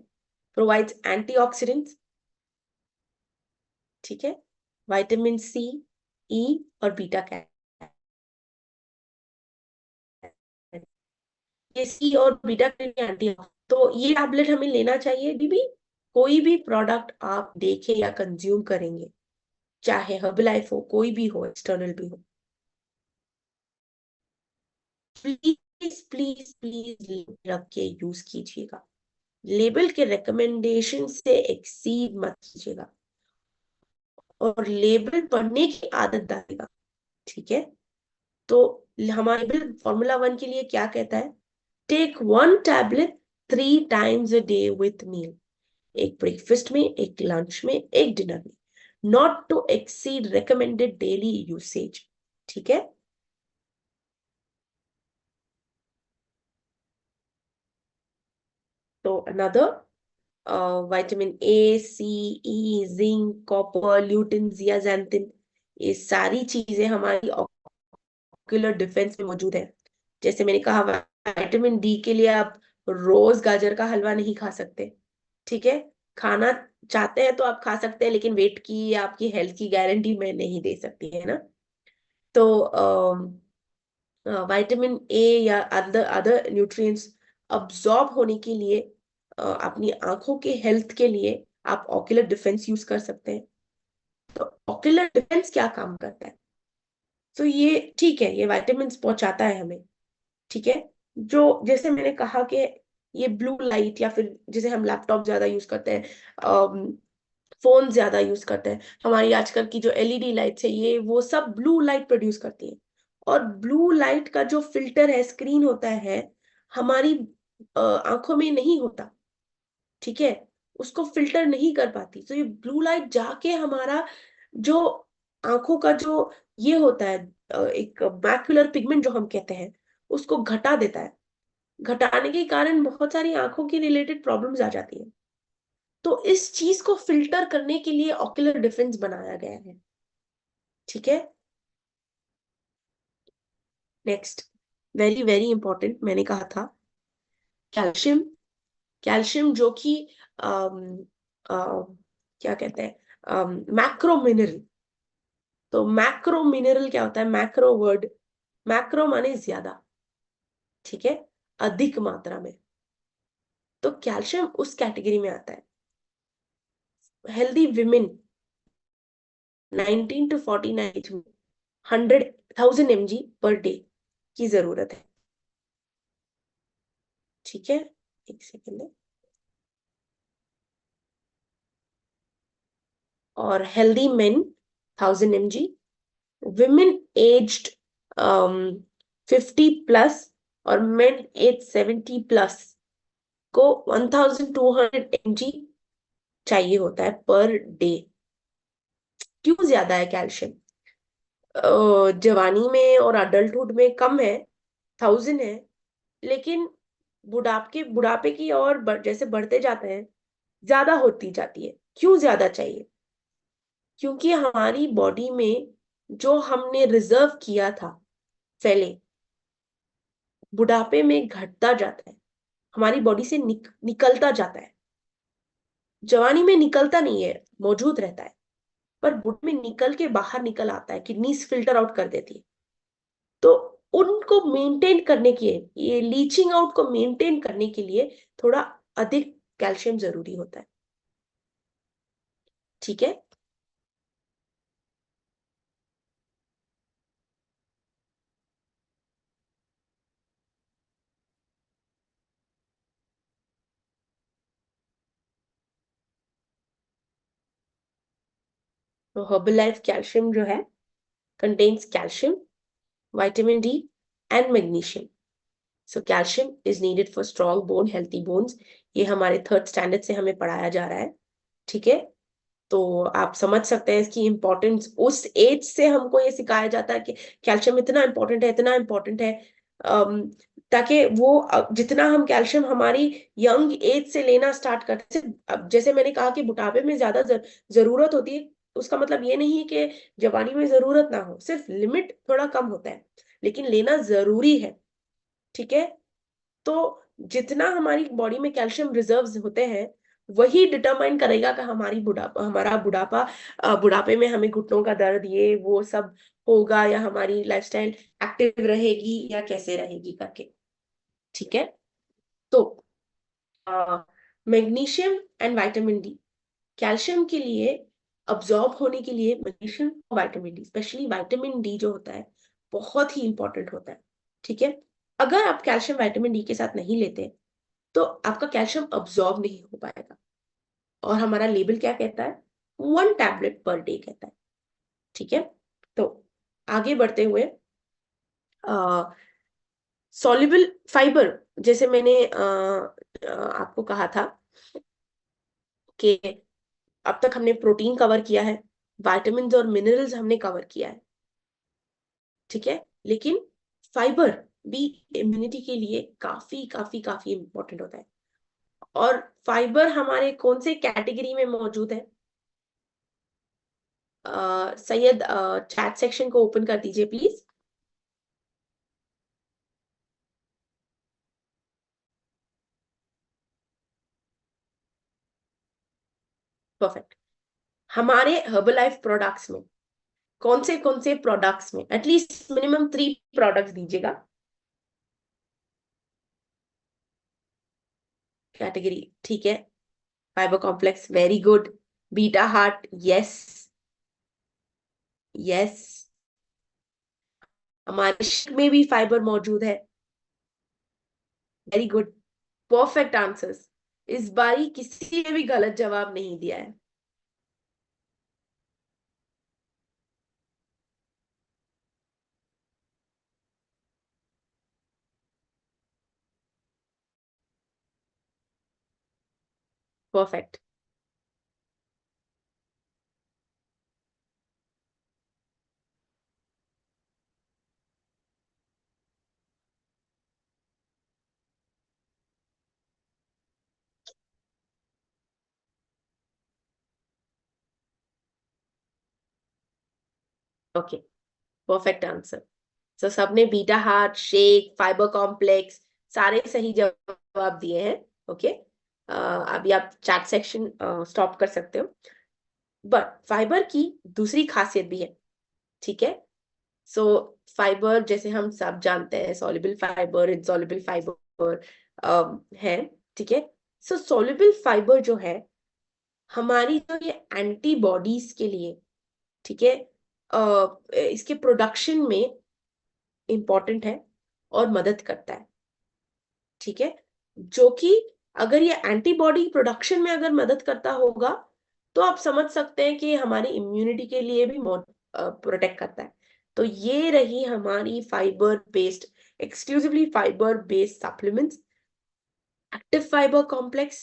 प्रोवाइड्स एंटीऑक्सीडेंट्स। ठीक है, विटामिन सी, ई और बीटा कैरोटीन, ये सी और बीटा कैरोटीन एंटी, तो ये टैबलेट हमें लेना चाहिए। बीबी, कोई भी प्रोडक्ट आप देखें या कंज्यूम करेंगे, चाहे हर्बलाइफ हो, कोई भी हो, एक्सटर्नल भी हो, प्लीज प्लीज प्लीज रख के यूज कीजिएगा। लेबल के रिकमेंडेशन से एक्सीड मत कीजिएगा, और लेबल पढ़ने की आदत डालेगा। ठीक है, तो हमारा लेबल Formula 1 के लिए क्या कहता है? Take 1 tablet 3 times a day with meal, एक ब्रेकफास्ट में, एक लंच में, एक डिनर में, not to exceed recommended daily usage. ठीक है, तो another vitamin A, C, E, zinc, copper, lutein, zeaxanthin, ये सारी चीजें हमारी ऑक्यूलर डिफेंस में मौजूद है। जैसे मैंने कहा, विटामिन डी के लिए आप रोज गाजर का हलवा नहीं खा सकते। ठीक है, खाना चाहते हैं तो आप खा सकते हैं, लेकिन वेट की या आपकी हेल्थ की गारंटी मैं नहीं दे सकती, है ना। तो विटामिन ए या अदर अदर न्यूट्रिएंट्स अब्सॉर्ब होने के लिए, अपनी आंखों के हेल्थ के लिए आप ऑक्यूलर डिफेंस यूज कर सकते हैं। तो ऑक्यूलर डिफेंस क्या काम करता है? तो ये ठीक है, ये विटामिन पहुंचाता है हमें। ठीक है, जो जैसे मैंने कहा कि ये ब्लू लाइट, या फिर जैसे हम लैपटॉप ज्यादा यूज करते हैं, फोन ज्यादा यूज करते हैं, हमारी आजकल की जो एलईडी लाइट्स है, ये वो सब ब्लू लाइट प्रोड्यूस करती है। और ब्लू लाइट का जो फिल्टर है, स्क्रीन होता है, हमारी आंखों में नहीं होता। ठीक है, उसको फिल्टर नहीं कर पाती, तो ये ब्लू लाइट जाके हमारा जो आंखों का जो ये होता है, एक मैक्युलर पिगमेंट जो हम कहते हैं, उसको घटा देता है। घटाने के कारण बहुत सारी आंखों की रिलेटेड प्रॉब्लम्स आ जाती है। तो इस चीज को फिल्टर करने के लिए ऑक्यूलर डिफेंस बनाया गया है। ठीक है, नेक्स्ट, वेरी वेरी इंपॉर्टेंट, मैंने कहा था कैल्शियम। कैल्शियम जो कि अम, क्या कहते हैं, मैक्रो मिनरल। तो मैक्रो मिनरल क्या होता है? मैक्रो वर्ड, मैक्रो माने ज्यादा, ठीक है, अधिक मात्रा में। तो कैल्शियम उस कैटेगरी में आता है। हेल्दी विमेन 19 to 49 एज में 100,000 mg पर डे की जरूरत है। ठीक है, एक सेकेंड है। और healthy main 1000 mg, women aged 50 plus और मेन एज 70 प्लस को 1200 mg चाहिए होता है पर डे। क्यों ज्यादा है कैल्शियम? जवानी में और अडल्टहुड में कम है, 1000 है, लेकिन बुढ़ापे की और जैसे बढ़ते जाते हैं, ज्यादा होती जाती है। क्यों ज्यादा चाहिए? क्योंकि हमारी बॉडी में जो हमने रिजर्व किया था पहले, बुढ़ापे में घटता जाता है, हमारी बॉडी से निकलता जाता है। जवानी में निकलता नहीं है, मौजूद रहता है, पर बुढ़ापे में निकल के बाहर निकल आता है, किडनीज फिल्टर आउट कर देती है। तो उनको मेंटेन करने के लिए, ये लीचिंग आउट को मेंटेन करने के लिए थोड़ा अधिक कैल्शियम जरूरी होता है। ठीक है, तो हर्बल लाइफ कैल्शियम जो है, contains calcium, vitamin D and magnesium. So calcium is needed for strong bone, healthy bones. ये हमारे 3rd स्टैंडर्ड से हमें पढ़ाया जा रहा है, ठीक है। तो आप समझ सकते हैं इसकी इंपॉर्टेंस। उस एज से हमको ये सिखाया जाता है कि कैल्शियम इतना इंपॉर्टेंट है, इतना इंपॉर्टेंट है, ताकि वो जितना हम कैल्शियम हमारी यंग एज से लेना स्टार्ट करते। अब जैसे मैंने कहा कि बुढ़ापे में ज्यादा जरूरत होती है, उसका मतलब ये नहीं है कि जवानी में जरूरत ना हो, सिर्फ लिमिट थोड़ा कम होता है, लेकिन लेना जरूरी है, ठीक है। तो जितना हमारी बॉडी में कैल्शियम रिजर्व्स होते हैं, वही डिटरमाइन करेगा कि हमारा बुढ़ापे में हमें घुटनों का दर्द ये वो सब होगा, या हमारी लाइफस्टाइल एक्टिव रहेगी या कैसे रहेगी करके, ठीक है। तो magnesium and vitamin D, calcium के लिए अब्सॉर्ब होने के लिए मैग्नीशियम और vitamin D, specially vitamin D जो होता है बहुत ही इंपॉर्टेंट होता है, ठीक है। अगर आप कैल्शियम विटामिन डी के साथ नहीं लेते तो आपका कैल्शियम अब्सॉर्ब नहीं हो पाएगा, और हमारा लेबल क्या कहता है, 1 टैबलेट पर डे कहता है, ठीक है। तो आगे बढ़ते हुए सॉल्युबल फाइबर, जैसे मैंने आपको कहा था कि अब तक हमने प्रोटीन कवर किया है, विटामिन और मिनरल्स हमने कवर किया है, ठीक है। लेकिन फाइबर भी इम्यूनिटी के लिए काफी काफी काफी इंपॉर्टेंट होता है। और फाइबर हमारे कौन से कैटेगरी में मौजूद है? सैयद, चैट सेक्शन को ओपन कर दीजिए प्लीज। परफेक्ट। हमारे हर्बलाइफ प्रोडक्ट्स में कौन से प्रोडक्ट्स में एटलीस्ट मिनिमम 3 प्रोडक्ट्स दीजिएगा कैटेगरी, ठीक है। Fibre complex, very good. Beta heart, yes yes. हमारे शिक में भी फाइबर मौजूद है, वेरी गुड, परफेक्ट आंसर्स। इस बारी किसी ने भी गलत जवाब नहीं दिया है। परफेक्ट। Okay, perfect answer. तो सबने beta heart, shake, fibre complex सारे सही जवाब दिए हैं। ओके, अभी आप चैट सेक्शन स्टॉप कर सकते हो। बट फाइबर की दूसरी खासियत भी है, ठीक है। सो फाइबर जैसे हम सब जानते हैं, सॉल्युबल फाइबर, इनसॉल्युबल फाइबर है, ठीक है। सो सॉल्युबल फाइबर जो है हमारी जो ये एंटीबॉडीज के लिए, ठीक है, इसके प्रोडक्शन में इंपॉर्टेंट है और मदद करता है, ठीक है। जो कि अगर ये एंटीबॉडी प्रोडक्शन में अगर मदद करता होगा तो आप समझ सकते हैं कि हमारी इम्यूनिटी के लिए भी प्रोटेक्ट करता है। तो ये रही हमारी fibre based, exclusively fibre based supplements. Active fibre complex,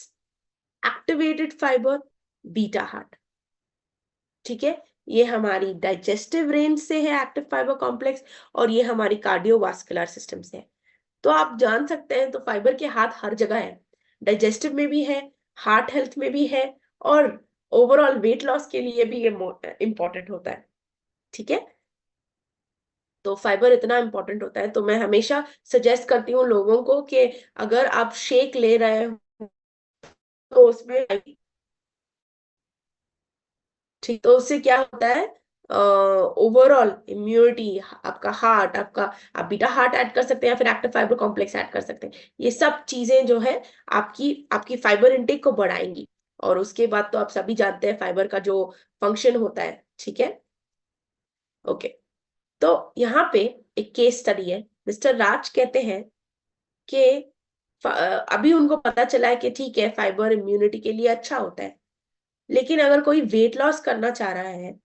activated fibre, beta heart, ठीक है। ये हमारी डाइजेस्टिव रेंज से है एक्टिव फाइबर कॉम्प्लेक्स, और ये हमारी कार्डियोवास्कुलर सिस्टम से है। तो आप जान सकते हैं, तो फाइबर के हाथ हर जगह है, डाइजेस्टिव में भी है, हार्ट हेल्थ में भी है, और ओवरऑल वेट लॉस के लिए भी ये इंपॉर्टेंट होता है, ठीक है। तो फाइबर इतना इंपॉर्टेंट होता है, तो मैं हमेशा सजेस्ट करती हूँ लोगों को कि अगर आप शेक ले रहे हो तो उसमें, ठीक, तो उससे क्या होता है, ओवरऑल इम्यूनिटी, आपका हार्ट, आपका, आप बीटा हार्ट ऐड कर सकते हैं या फिर एक्टिव फाइबर कॉम्प्लेक्स ऐड कर सकते हैं। ये सब चीजें जो है आपकी आपकी फाइबर इनटेक को बढ़ाएंगी। और उसके बाद तो आप सभी जानते हैं फाइबर का जो फंक्शन होता है, ठीक है। ओके, तो यहाँ पे एक केस स्टडी है। मिस्टर राज कहते हैं कि अभी उनको पता चला है कि ठीक है, फाइबर इम्यूनिटी के लिए अच्छा होता है, लेकिन अगर कोई वेट लॉस करना चाह रहा है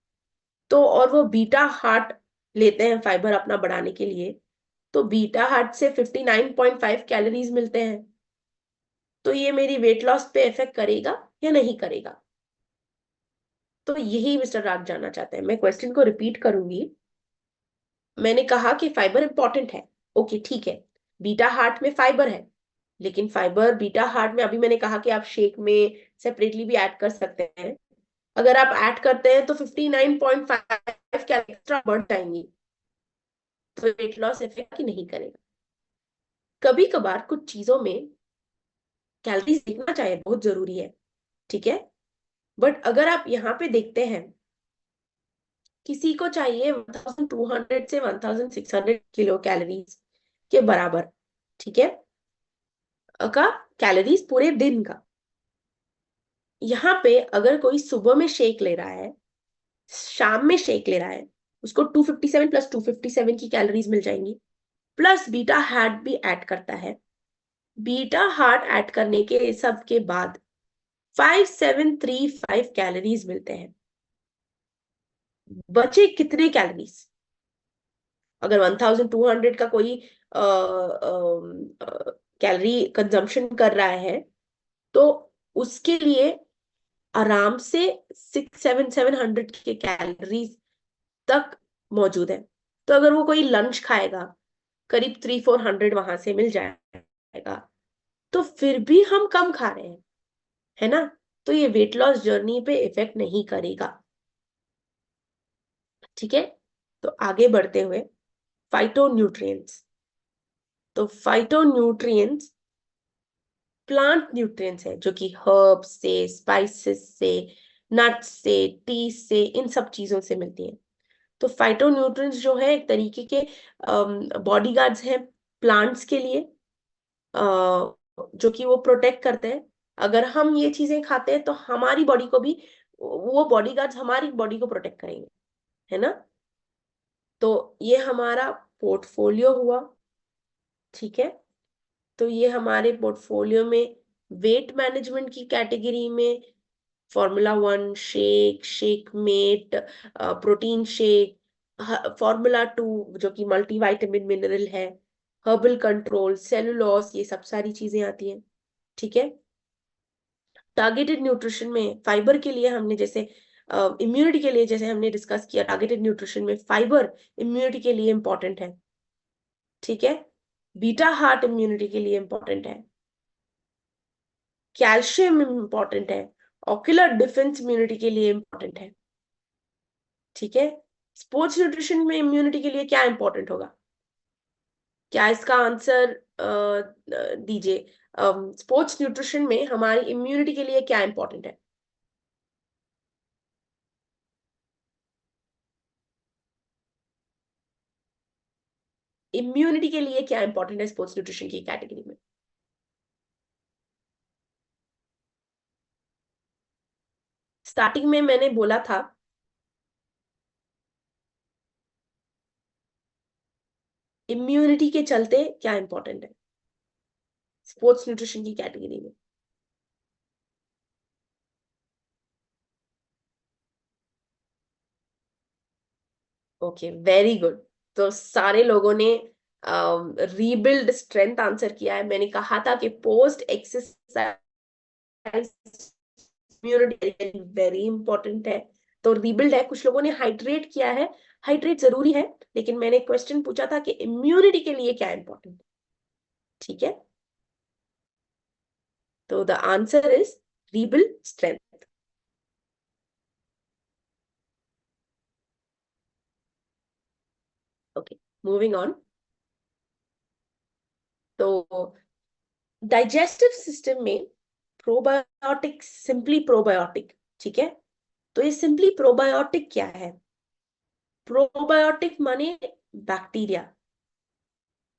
तो, और वो बीटा हार्ट लेते हैं फाइबर अपना बढ़ाने के लिए, तो बीटा हार्ट से 59.5 कैलोरीज मिलते हैं। तो ये मेरी वेट लॉस पे इफेक्ट करेगा या नहीं करेगा? तो यही मिस्टर राज जानना चाहते हैं। मैं क्वेश्चन को रिपीट करूंगी। मैंने कहा कि फाइबर इंपॉर्टेंट है, ओके ठीक है, बीटा हार्ट में फाइबर है, लेकिन फाइबर बीटा हार्ट में अभी मैंने कहा कि आप शेक में सेपरेटली भी ऐड कर सकते हैं। अगर आप ऐड करते हैं तो 59.5 कैलोरी एक्स्ट्रा बढ़ जाएंगी, तो वेट लॉस इफेक्ट नहीं करेगा। कभी कभार कुछ चीजों में कैलोरीज देखना चाहिए, बहुत जरूरी है, ठीक है। बट अगर आप यहाँ पे देखते हैं, किसी को चाहिए 1200 से 1600 किलो कैलोरीज के बराबर, ठीक है, का कैलोरीज पूरे दिन का। यहाँ पे अगर कोई सुबह में शेक ले रहा है, शाम में शेक ले रहा है, उसको 257 प्लस 257 की कैलोरीज मिल जाएंगी, प्लस बीटा हार्ट भी ऐड करता है। बीटा हार्ट ऐड करने के सब के बाद 5735 कैलोरीज मिलते हैं। बचे कितने कैलोरीज? अगर 1200 का कोई कैलोरी कंजम्पशन कर रहा है, तो उसके लिए आराम से 600-700 के कैलोरीज तक मौजूद है। तो अगर वो कोई लंच खाएगा, करीब 300-400 वहां से मिल जाएगा, तो फिर भी हम कम खा रहे हैं, है ना? तो ये वेट लॉस जर्नी पे इफेक्ट नहीं करेगा, ठीक है। तो आगे बढ़ते हुए, फाइटोन्यूट्रिएंट्स। तो फाइटोन्यूट्रिएंट्स प्लांट न्यूट्रिएंट्स है, जो कि हर्ब्स से, स्पाइसेस से, नट्स से, टी से, इन सब चीजों से मिलती हैं। तो फाइटोन्यूट्रिएंट्स जो है एक तरीके के बॉडीगार्ड्स हैं प्लांट्स के लिए, जो कि वो प्रोटेक्ट करते हैं। अगर हम ये चीजें खाते हैं तो हमारी बॉडी को भी, वो बॉडीगार्ड्स हमारी बॉडी को प्रोटेक्ट करेंगे, है ना? तो ये हमारा पोर्टफोलियो हुआ, ठीक है। तो ये हमारे पोर्टफोलियो में वेट मैनेजमेंट की कैटेगरी में Formula 1 shake, shake mate, protein shake, Formula 2 जो कि मल्टीविटामिन मिनरल है, हर्बल कंट्रोल, सेलुलोस, ये सब सारी चीजें आती हैं, ठीक है। टारगेटेड न्यूट्रिशन में फाइबर के लिए हमने जैसे इम्यूनिटी के लिए जैसे हमने डिस्कस किया, टारगेटेड न्यूट्रिशन में फाइबर इम्यूनिटी के लिए इंपॉर्टेंट है, ठीक है। बीटा हार्ट इम्यूनिटी के लिए इंपॉर्टेंट है, कैल्शियम इंपॉर्टेंट है, ऑक्यूलर डिफेंस इम्यूनिटी के लिए इंपॉर्टेंट है, ठीक है। स्पोर्ट्स न्यूट्रिशन में इम्यूनिटी के लिए क्या इंपॉर्टेंट होगा? क्या इसका आंसर दीजिए। स्पोर्ट्स न्यूट्रिशन में हमारी इम्यूनिटी के लिए क्या इंपॉर्टेंट है? इम्यूनिटी के लिए क्या इंपॉर्टेंट है स्पोर्ट्स न्यूट्रिशन की कैटेगरी में? स्टार्टिंग में मैंने बोला था इम्यूनिटी के चलते क्या इंपॉर्टेंट है स्पोर्ट्स न्यूट्रिशन की कैटेगरी में। Okay, very good. तो सारे लोगों ने रीबिल्ड स्ट्रेंथ आंसर किया है। मैंने कहा था कि post exercise immunity very important है, तो रीबिल्ड है। कुछ लोगों ने हाइड्रेट किया है, हाइड्रेट जरूरी है, लेकिन मैंने क्वेश्चन पूछा था कि इम्यूनिटी के लिए क्या इंपॉर्टेंट, ठीक है। तो the answer is rebuild strength. Okay, moving on. तो डाइजेस्टिव सिस्टम में प्रोबायोटिक, सिंपली प्रोबायोटिक, ठीक है। तो ये सिंपली प्रोबायोटिक क्या है? प्रोबायोटिक माने बैक्टीरिया,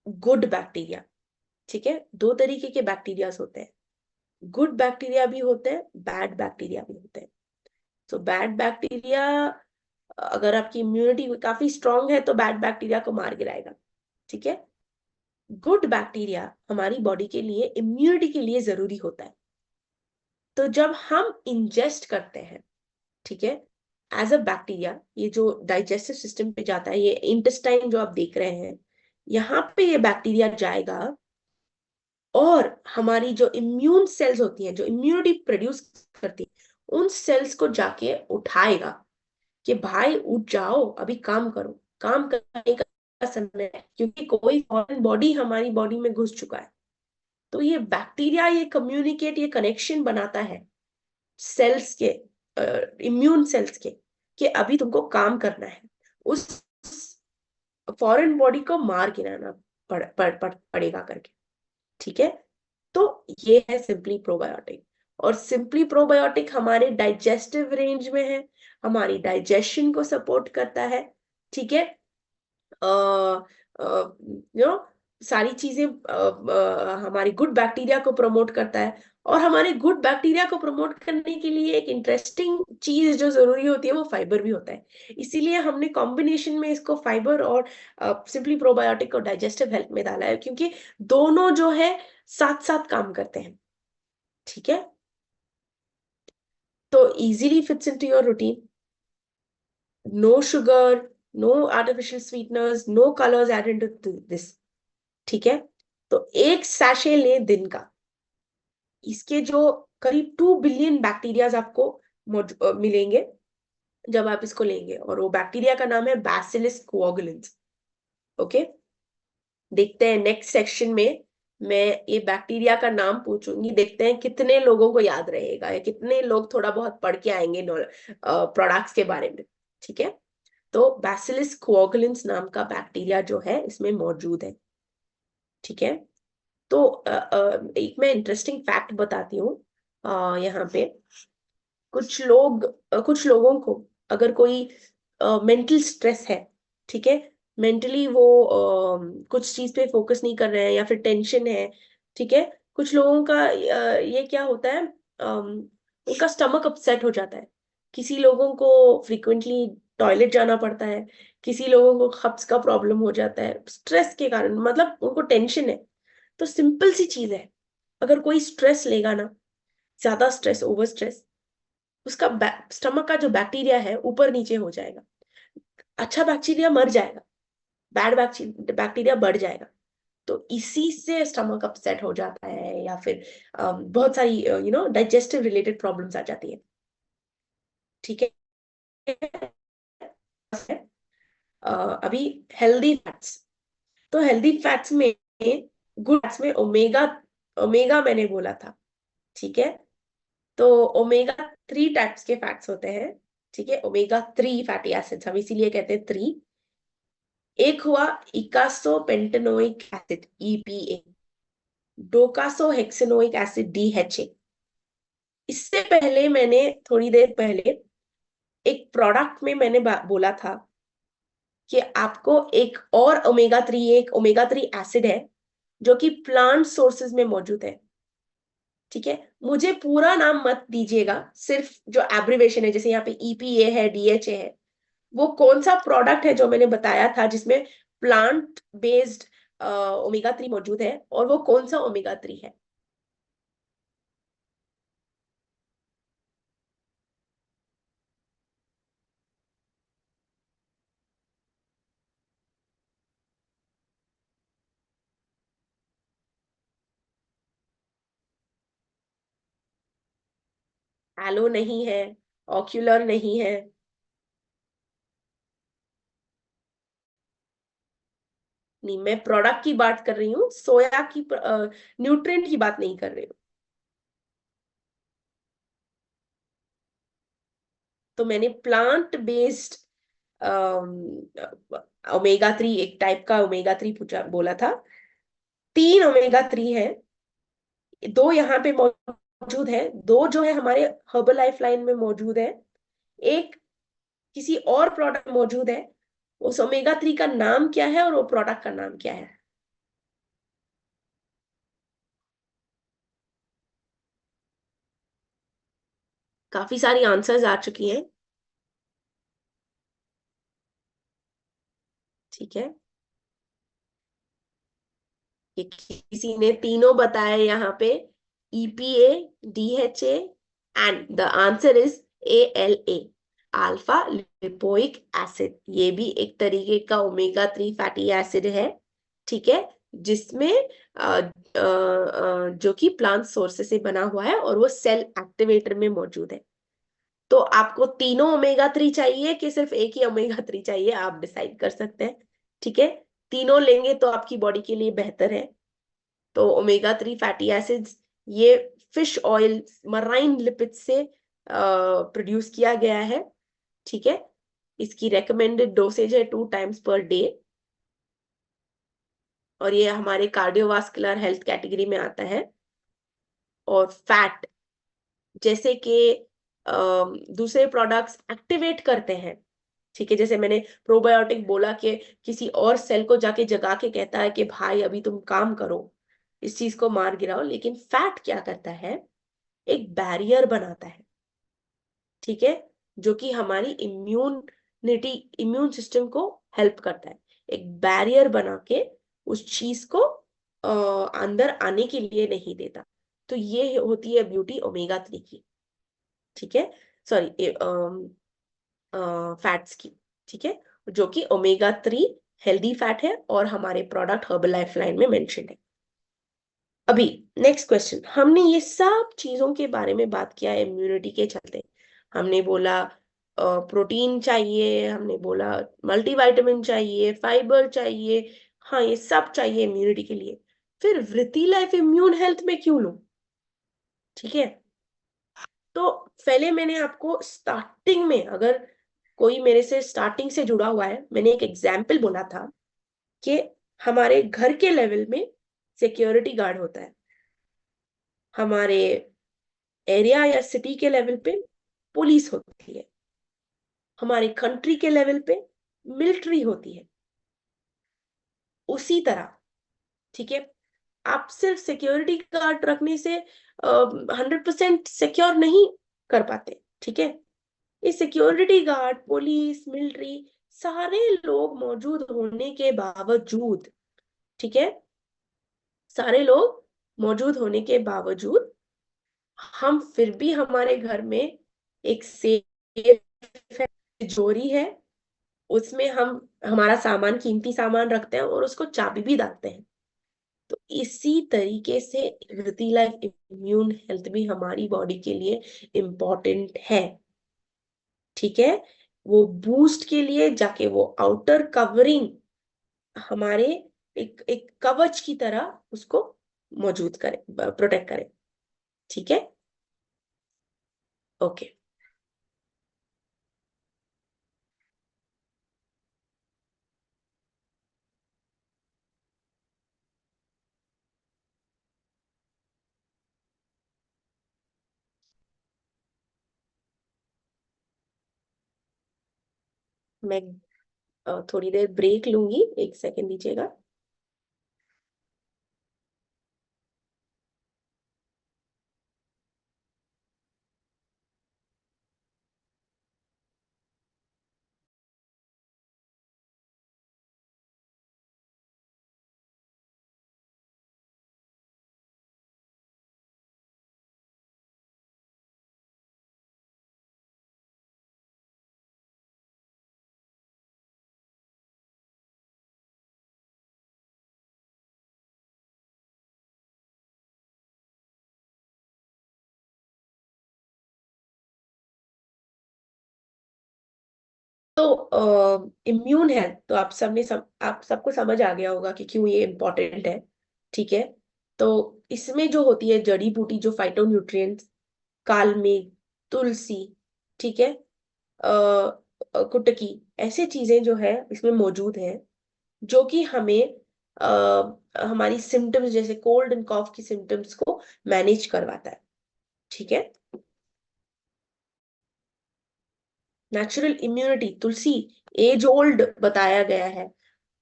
गुड बैक्टीरिया, ठीक है। दो तरीके के बैक्टीरियाज होते हैं, गुड बैक्टीरिया भी होते हैं, बैड बैक्टीरिया भी होते हैं। तो बैड बैक्टीरिया, अगर आपकी इम्यूनिटी काफी स्ट्रांग है तो बैड बैक्टीरिया को मार गिराएगा, ठीक है। गुड बैक्टीरिया हमारी बॉडी के लिए, इम्यूनिटी के लिए जरूरी होता है। तो जब हम इंजेस्ट करते हैं, ठीक है, एज अ बैक्टीरिया, ये जो डाइजेस्टिव सिस्टम पे जाता है, ये इंटेस्टाइन जो आप देख रहे हैं, यहाँ पे ये बैक्टीरिया जाएगा और हमारी जो इम्यून सेल्स होती हैं, जो इम्यूनिटी प्रोड्यूस करती है, उन सेल्स को जाके उठाएगा कि भाई उठ जाओ, अभी काम करो, काम करने का समय है, क्योंकि कोई फॉरेन बॉडी हमारी बॉडी में घुस चुका है। तो ये बैक्टीरिया ये कम्युनिकेट, ये कनेक्शन बनाता है सेल्स के, इम्यून सेल्स के, कि अभी तुमको काम करना है, उस फॉरेन बॉडी को मार गिराना पड़ेगा करके। ठीक है, तो ये है सिंपली प्रोबायोटिक। और सिंपली प्रोबायोटिक हमारे डाइजेस्टिव रेंज में है, हमारी डाइजेशन को सपोर्ट करता है। ठीक है, सारी चीजें हमारी गुड बैक्टीरिया को प्रमोट करता है। और हमारे गुड बैक्टीरिया को प्रमोट करने के लिए एक इंटरेस्टिंग चीज जो जरूरी होती है वो फाइबर भी होता है। इसीलिए हमने कॉम्बिनेशन में इसको फाइबर और सिंपली प्रोबायोटिक और डाइजेस्टिव हेल्थ में डाला है, क्योंकि दोनों जो है साथ साथ काम करते हैं। ठीक है, तो easily fits into your routine, no sugar, no artificial sweeteners, no colours added into this. ठीक है, तो एक सैशे ले दिन का, इसके जो करीब 2 बिलियन बैक्टीरियाज आपको मिलेंगे जब आप इसको लेंगे, और वो बैक्टीरिया का नाम है बैसिलस कोएगुलेंस। ओके, देखते हैं नेक्स्ट सेक्शन में मैं ये बैक्टीरिया का नाम पूछूंगी, देखते हैं कितने लोगों को याद रहेगा या कितने लोग थोड़ा बहुत पढ़ के आएंगे प्रोडक्ट्स के बारे में। ठीक है, तो बैसिलस कोएगुलेंस नाम का बैक्टीरिया जो है इसमें मौजूद है। ठीक है, तो एक मैं इंटरेस्टिंग फैक्ट बताती हूँ। यहाँ पे कुछ लोगों को अगर कोई मेंटल स्ट्रेस है, ठीक है, मेंटली वो कुछ चीज पे फोकस नहीं कर रहे हैं या फिर टेंशन है, ठीक है, कुछ लोगों का ये क्या होता है, उनका स्टमक अपसेट हो जाता है, किसी लोगों को फ्रिक्वेंटली टॉयलेट जाना पड़ता है, किसी लोगों को कब्ज का प्रॉब्लम हो जाता है स्ट्रेस के कारण, मतलब उनको टेंशन है। तो सिंपल सी चीज है, अगर कोई स्ट्रेस लेगा ना, ज्यादा स्ट्रेस, ओवर स्ट्रेस, उसका स्टमक का जो बैक्टीरिया है ऊपर नीचे हो जाएगा, अच्छा बैक्टीरिया मर जाएगा, बैड बैक्टीरिया बढ़ जाएगा। तो इसी से स्टमक अपसेट हो जाता है, या फिर बहुत सारी डाइजेस्टिव रिलेटेड प्रॉब्लम्स आ जाती है। ठीक है, अभी हेल्दी फैट्स, तो हेल्दी फैट्स में, गुड फैट्स में ओमेगा, ओमेगा मैंने बोला था। ठीक है, तो ओमेगा 3 टाइप्स के फैट्स होते हैं। ठीक है, ओमेगा 3 फैटी एसिड्स, हम इसीलिए कहते हैं 3। एक हुआ eicosapentaenoic acid EPA, docosahexaenoic acid DHA। इससे पहले मैंने थोड़ी देर पहले एक प्रोडक्ट में मैंने बोला था कि आपको एक और ओमेगा 3, एक ओमेगा 3 एसिड है जो कि प्लांट सोर्सेज में मौजूद है। ठीक है, मुझे पूरा नाम मत दीजिएगा, सिर्फ जो एब्रिवेशन है, जैसे यहाँ पे EPA है, DHA है, वो कौन सा प्रोडक्ट है जो मैंने बताया था जिसमें प्लांट बेस्ड ओमेगा 3 मौजूद है, और वो कौन सा ओमेगा 3 है। एलो नहीं है, ऑक्यूलर नहीं है, नहीं, मैं प्रोडक्ट की बात कर रही हूँ, सोया की न्यूट्रिएंट की बात नहीं कर रही हूँ। तो मैंने प्लांट बेस्ड ओमेगा 3, एक टाइप का ओमेगा 3 पूछा, बोला था। 3 ओमेगा 3 है, 2 यहाँ पे मौजूद है, 2 जो है हमारे हर्बल लाइफ लाइन में मौजूद है, एक किसी और प्रोडक्ट मौजूद है। उस ओमेगा 3 का नाम क्या है और वो प्रोडक्ट का नाम क्या है? काफी सारी आंसर्स आ चुकी हैं। ठीक है, ये किसी ने तीनों बताए यहाँ पे, EPA, DHA, and the answer is ALA, alpha lipoic acid. ये भी एक तरीके का ओमेगा 3 फैटी एसिड है। ठीक है, जिसमें जो कि प्लांट सोर्सेस से बना हुआ है और वो सेल एक्टिवेटर में मौजूद है। तो आपको तीनों ओमेगा 3 चाहिए कि सिर्फ एक ही ओमेगा 3 चाहिए, आप डिसाइड कर सकते हैं। ठीक है, तीनों लेंगे तो आपकी बॉडी के लिए बेहतर है। तो ओमेगा 3 फैटी एसिड्स ये फिश ऑयल मराइन लिपिड से प्रोड्यूस किया गया है। ठीक है, इसकी रेकमेंडेड डोसेज है 2 टाइम्स पर डे, और ये हमारे कार्डियोवास्कुलर हेल्थ कैटेगरी में आता है। और फैट जैसे कि दूसरे प्रोडक्ट्स एक्टिवेट करते हैं। ठीक है, जैसे मैंने प्रोबायोटिक बोला कि किसी और सेल को जाके जगा के कहता है कि भाई अभी तुम काम करो, इस चीज को मार गिराओ, लेकिन फैट क्या करता है, एक बैरियर बनाता है। ठीक है, जो कि हमारी इम्यून सिस्टम को हेल्प करता है, एक बैरियर बना के उस चीज को अंदर आने के लिए नहीं देता। तो ये होती है ब्यूटी ओमेगा 3 की। ठीक है, सॉरी फैट्स की। ठीक है, जो कि ओमेगा 3 हेल्दी फैट है और हमारे प्रोडक्ट हर्बल लाइफ लाइन में मेंशन है। अभी नेक्स्ट क्वेश्चन, हमने ये सब चीजों के बारे में बात किया है इम्यूनिटी के चलते। हमने बोला प्रोटीन चाहिए, हमने बोला मल्टीविटामिन चाहिए, फाइबर चाहिए, हाँ ये सब चाहिए इम्यूनिटी के लिए। फिर वृत्ति लाइफ इम्यून हेल्थ में क्यों लूं? ठीक है, तो पहले मैंने आपको स्टार्टिंग में, अगर कोई मेरे से स्टार्टिंग से जुड़ा हुआ है, मैंने एक एग्जाम्पल बोला था कि हमारे घर के लेवल में सिक्योरिटी गार्ड होता है, हमारे एरिया या सिटी के लेवल पे पुलिस होती है, हमारे कंट्री के लेवल पे मिलिट्री होती है। उसी तरह, ठीक है, आप सिर्फ सिक्योरिटी गार्ड रखने से 100% सिक्योर नहीं कर पाते। ठीक है, ये सिक्योरिटी गार्ड, पुलिस, मिलिट्री, सारे लोग मौजूद होने के बावजूद, ठीक है, सारे लोग मौजूद होने के बावजूद हम फिर भी हमारे घर में एक सेफ है, तिजोरी है, उसमें हम हमारा सामान, कीमती सामान रखते हैं और उसको चाबी भी डालते हैं। तो इसी तरीके से वृत्ति लाइफ इम्यून हेल्थ भी हमारी बॉडी के लिए इम्पोर्टेंट है। ठीक है, वो बूस्ट के लिए जाके वो आउटर कवरिंग हमारे एक एक कवच की तरह उसको मौजूद करे, प्रोटेक्ट करे। ठीक है, ओके। मैं थोड़ी देर ब्रेक लूंगी, 1 सेकेंड दीजिएगा। तो इम्यून हेल्थ तो आप सबको समझ आ गया होगा कि क्यों ये इम्पोर्टेंट है। ठीक है, तो इसमें जो होती है जड़ी बूटी, जो फाइटो न्यूट्रिएंट्स, काल मेघ, तुलसी, ठीक है, कुटकी, ऐसे चीजें जो है इसमें मौजूद है, जो कि हमें हमारी सिम्टम्स जैसे कोल्ड एंड कॉफ की सिम्टम्स को मैनेज करवाता है। ठीक है, नेचुरल इम्यूनिटी, तुलसी एज ओल्ड बताया गया है,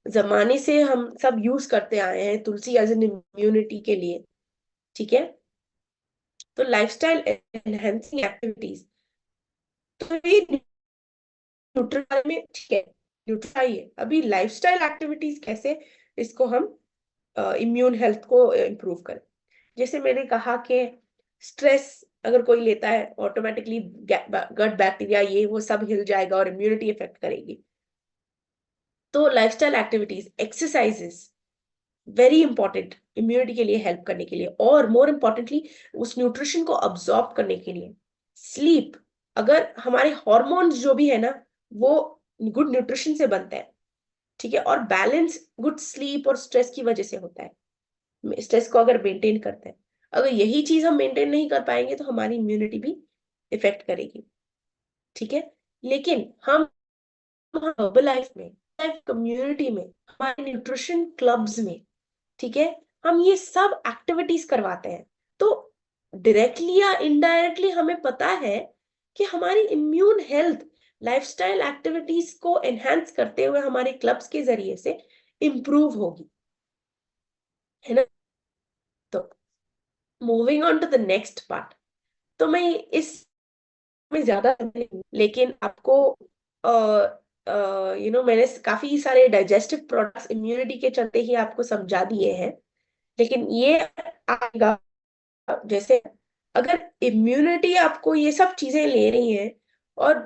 जमाने से हम सब यूज करते आए हैं तुलसी एज एन इम्यूनिटी के लिए। ठीक है, तो लाइफस्टाइल एनहेंसिंग एक्टिविटीज, तो ये न्यूट्रल में, ठीक है, न्यूट्रल है। अभी लाइफस्टाइल एक्टिविटीज कैसे इसको हम इम्यून हेल्थ को इम्प्रूव करें। जैसे मैंने कहा कि स्ट्रेस अगर कोई लेता है, ऑटोमेटिकली गट बैक्टीरिया ये वो सब हिल जाएगा और इम्यूनिटी इफेक्ट करेगी। तो lifestyle activities, exercises, very important immunity के लिए हेल्प करने के लिए, और मोर इम्पोर्टेंटली उस न्यूट्रिशन को अब्सॉर्ब करने के लिए। स्लीप, अगर हमारे हॉर्मोन्स जो भी है ना वो गुड न्यूट्रिशन से बनते हैं, ठीक है, और बैलेंस गुड स्लीप और स्ट्रेस की वजह से होता है। स्ट्रेस को अगर मेंटेन करते हैं, अगर यही चीज हम मेंटेन नहीं कर पाएंगे तो हमारी इम्यूनिटी भी इफेक्ट करेगी, ठीक है। लेकिन हम हर्बल लाइफ में, कम्युनिटी में, हमारे न्यूट्रिशन क्लब्स में, ठीक है, हम ये सब एक्टिविटीज करवाते हैं। तो डायरेक्टली या इनडायरेक्टली हमें पता है कि हमारी इम्यून हेल्थ लाइफस्टाइल एक्टिविटीज को एनहांस करते हुए हमारे क्लब्स के जरिए से इंप्रूव होगी, है ना। तो moving on to the next part, तो मैं इस में ज्यादा नहीं, लेकिन आपको मैंने काफी सारे डाइजेस्टिव प्रोडक्ट्स इम्यूनिटी के चलते ही आपको समझा दिए हैं। लेकिन ये आएगा जैसे, अगर इम्यूनिटी आपको ये सब चीजें ले रही है और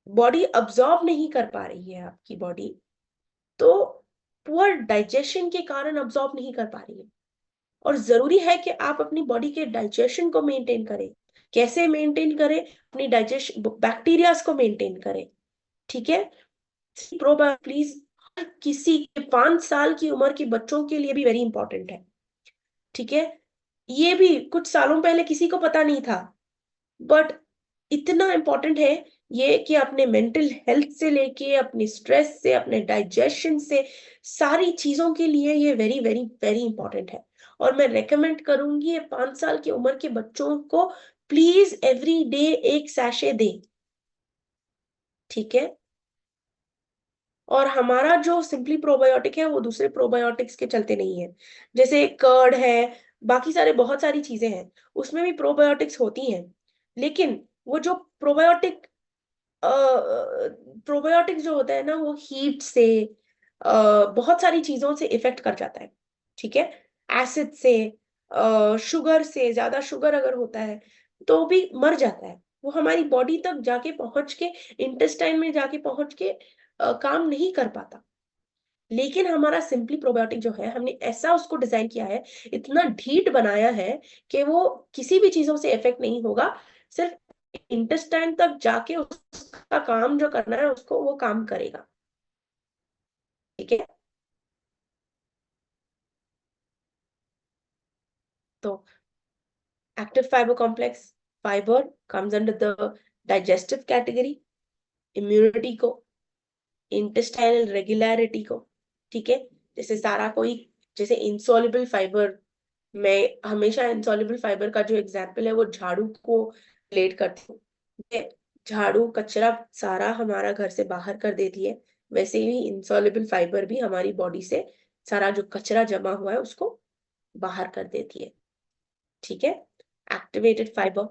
बॉडी अब्सॉर्ब नहीं कर पा रही है, आपकी बॉडी तो पुअर डाइजेशन के कारण अब्सॉर्ब नहीं कर पा रही है। और जरूरी है कि आप अपनी बॉडी के डाइजेशन को मेंटेन करें। कैसे मेंटेन करें? अपनी डाइजेशन बैक्टीरियाज को मेंटेन करें, ठीक है। प्रोबायोटिक प्लीज किसी के 5 साल की उम्र के बच्चों के लिए भी वेरी इंपॉर्टेंट है, ठीक है। ये भी कुछ सालों पहले किसी को पता नहीं था, बट इतना इंपॉर्टेंट है ये कि अपने मेंटल हेल्थ से लेके अपने स्ट्रेस से, अपने डाइजेशन से, सारी चीजों के लिए ये वेरी वेरी वेरी इंपॉर्टेंट है। और मैं रेकमेंड करूंगी ये 5 साल की उम्र के बच्चों को प्लीज एवरी डे एक सैशे दें, ठीक है। और हमारा जो सिंपली प्रोबायोटिक है वो दूसरे प्रोबायोटिक्स के चलते नहीं है। जैसे कर्ड है, बाकी सारे बहुत सारी चीजें हैं, उसमें भी प्रोबायोटिक्स होती हैं, लेकिन वो जो प्रोबायोटिक प्रोबायोटिक जो होता है ना वो हीट से, बहुत सारी चीजों से इफेक्ट कर जाता है, ठीक है। एसिड से, शुगर से, ज्यादा शुगर अगर होता है तो भी मर जाता है वो, हमारी बॉडी तक जाके पहुंच के, इंटेस्टाइन में जाके पहुंच के काम नहीं कर पाता। लेकिन हमारा सिंपली प्रोबायोटिक जो है, हमने ऐसा उसको डिजाइन किया है, इतना ढीठ बनाया है कि वो किसी भी चीजों से इफेक्ट नहीं होगा, सिर्फ इंटेस्टाइन तक जाके उसका काम जो करना है उसको वो काम करेगा, ठीक है। तो active fibre complex, fibre comes under the digestive category, immunity को, इंटेस्टाइनल रेगुलरिटी को, ठीक है। जैसे सारा कोई, जैसे इंसॉल्युबल फाइबर, मैं हमेशा इंसॉल्युबल फाइबर का जो एग्जांपल है वो झाड़ू को रिलेट करती हूँ। ये झाड़ू कचरा सारा हमारा घर से बाहर कर देती है, वैसे ही इंसॉल्युबल फाइबर भी हमारी बॉडी से सारा जो कचरा जमा हुआ है उसको बाहर कर देती है, ठीक है। एक्टिवेटेड फाइबर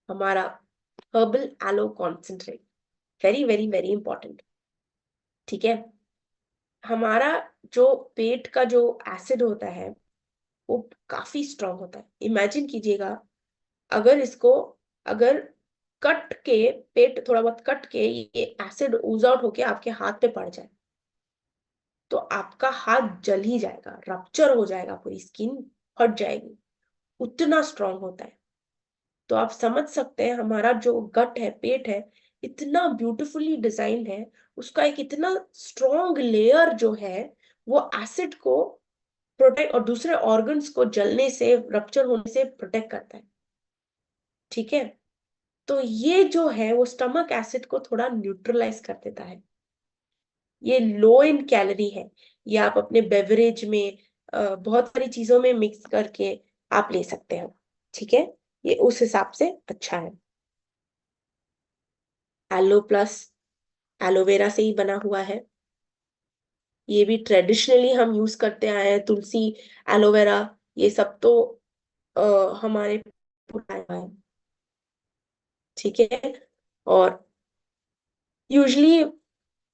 हमारा herbal aloe concentrate, very very very important, ठीक है। हमारा जो पेट का जो एसिड होता है वो काफी स्ट्रांग होता है। इमेजिन कीजिएगा, अगर इसको, अगर कट के, पेट थोड़ा बहुत कट के ये एसिड ऊज आउट होके आपके हाथ पे पड़ जाए तो आपका हाथ जल ही जाएगा, रप्चर हो जाएगा, पूरी स्किन फट जाएगी, उतना स्ट्रांग होता है। तो आप समझ सकते हैं हमारा जो गट है, पेट है, इतना ब्यूटीफुली डिजाइंड है, उसका एक इतना स्ट्रॉन्ग लेयर जो है वो एसिड को प्रोटेक्ट और दूसरे ऑर्गन्स को जलने से, रप्चर होने से प्रोटेक्ट करता है, ठीक है। तो ये जो है वो स्टमक एसिड को थोड़ा न्यूट्रलाइज कर देता है। ये लो इन कैलोरी है, ये आप अपने बेवरेज में, बहुत सारी चीजों में मिक्स करके आप ले सकते हो, ठीक है। ये उस हिसाब से अच्छा है। एलो प्लस एलोवेरा से ही बना हुआ है, ये भी ट्रेडिशनली हम यूज करते आए हैं। तुलसी, एलोवेरा, ये सब तो हमारे पुराना है, ठीक है। और यूजली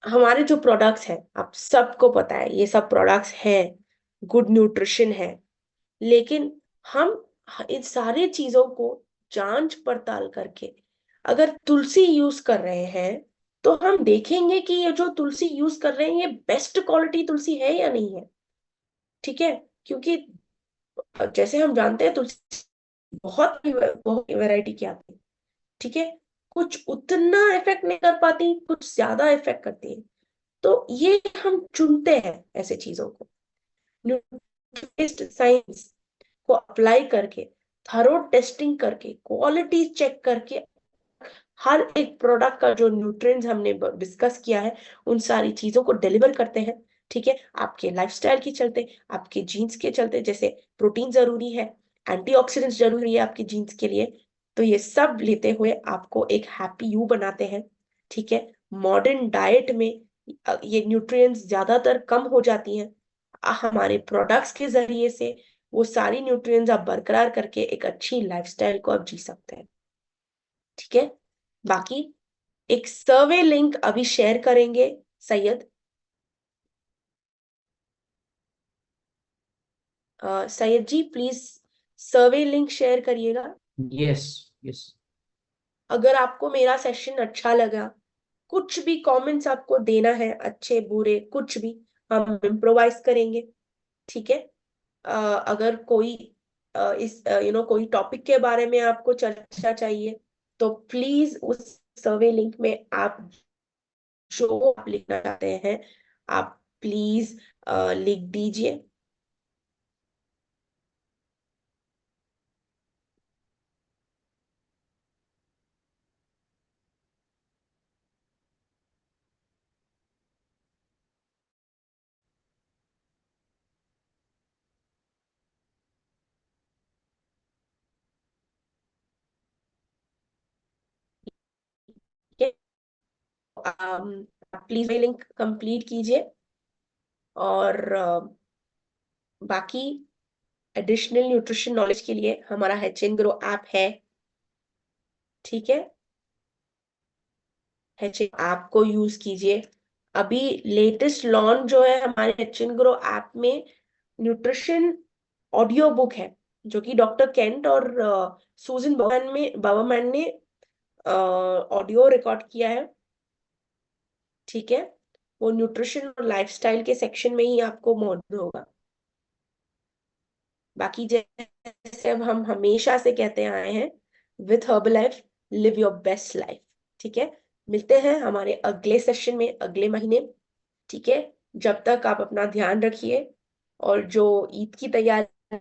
हमारे जो प्रोडक्ट्स हैं, आप सबको पता है ये सब प्रोडक्ट्स हैं, गुड न्यूट्रिशन है, लेकिन हम इन सारे चीजों को जांच पड़ताल करके, अगर तुलसी यूज कर रहे हैं तो हम देखेंगे कि ये जो तुलसी यूज कर रहे हैं ये बेस्ट क्वालिटी तुलसी है या नहीं है, ठीक है। क्योंकि जैसे हम जानते हैं तुलसी बहुत बहुत वैरायटी की आती है, ठीक है। कुछ उतना इफेक्ट नहीं कर पाती, कुछ ज्यादा इफेक्ट करती है। तो ये हम चुनते हैं ऐसे चीजों को, न्यूट्रिस्ट साइंस को अप्लाई करके, थरो टेस्टिंग करके, क्वालिटी चेक करके, हर एक प्रोडक्ट का जो न्यूट्रिएंट्स हमने डिस्कस किया है उन सारी चीजों को डिलीवर करते हैं, ठीक है। आपके लाइफस्टाइल के चलते, आपके जीन्स के चलते, जैसे प्रोटीन जरूरी है, एंटीऑक्सीडेंट्स जरूरी है आपके जीन्स के लिए, तो ये सब लेते हुए आपको एक हैप्पी यू बनाते हैं, ठीक है। मॉडर्न डाइट में ये न्यूट्रिएंट्स ज्यादातर कम हो जाती हैं, हमारे प्रोडक्ट्स के जरिए से वो सारी न्यूट्रिएंट्स आप बरकरार करके एक अच्छी लाइफस्टाइल को आप जी सकते हैं, ठीक है। बाकी एक सर्वे लिंक अभी शेयर करेंगे सैयद। सैयद जी प्लीज सर्वे लिंक शेयर करिएगा। Yes, yes. अगर आपको मेरा सेशन अच्छा लगा, कुछ भी कमेंट्स आपको देना है, अच्छे बुरे कुछ भी, हम इम्प्रोवाइज करेंगे, ठीक है। अगर कोई इस कोई टॉपिक के बारे में आपको चर्चा चाहिए तो प्लीज उस सर्वे लिंक में आप जो आप लिखना चाहते हैं आप प्लीज लिख दीजिए। प्लीज लिंक कंप्लीट कीजिए, और बाकी एडिशनल न्यूट्रिशन नॉलेज के लिए हमारा एचएन ग्रो ऐप है, ठीक है। एचएन ऐप को यूज कीजिए। अभी लेटेस्ट लॉन्च जो है हमारे एचएन ग्रो ऐप में न्यूट्रिशन ऑडियो बुक है, जो कि डॉक्टर केंट और सूजन बाबामैन ने ऑडियो रिकॉर्ड किया है, ठीक है। वो न्यूट्रिशन और लाइफस्टाइल के सेक्शन में ही आपको मौजूद होगा। बाकी जैसे अब हम हमेशा से कहते आए हैं, with Herbalife live your best life, ठीक है। मिलते हैं हमारे अगले सेशन में अगले महीने, ठीक है। जब तक आप अपना ध्यान रखिए, और जो ईद की तैयारी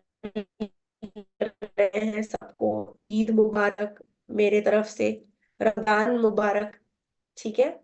कर रहे हैं सबको ईद मुबारक मेरे तरफ से, रमजान मुबारक, ठीक है।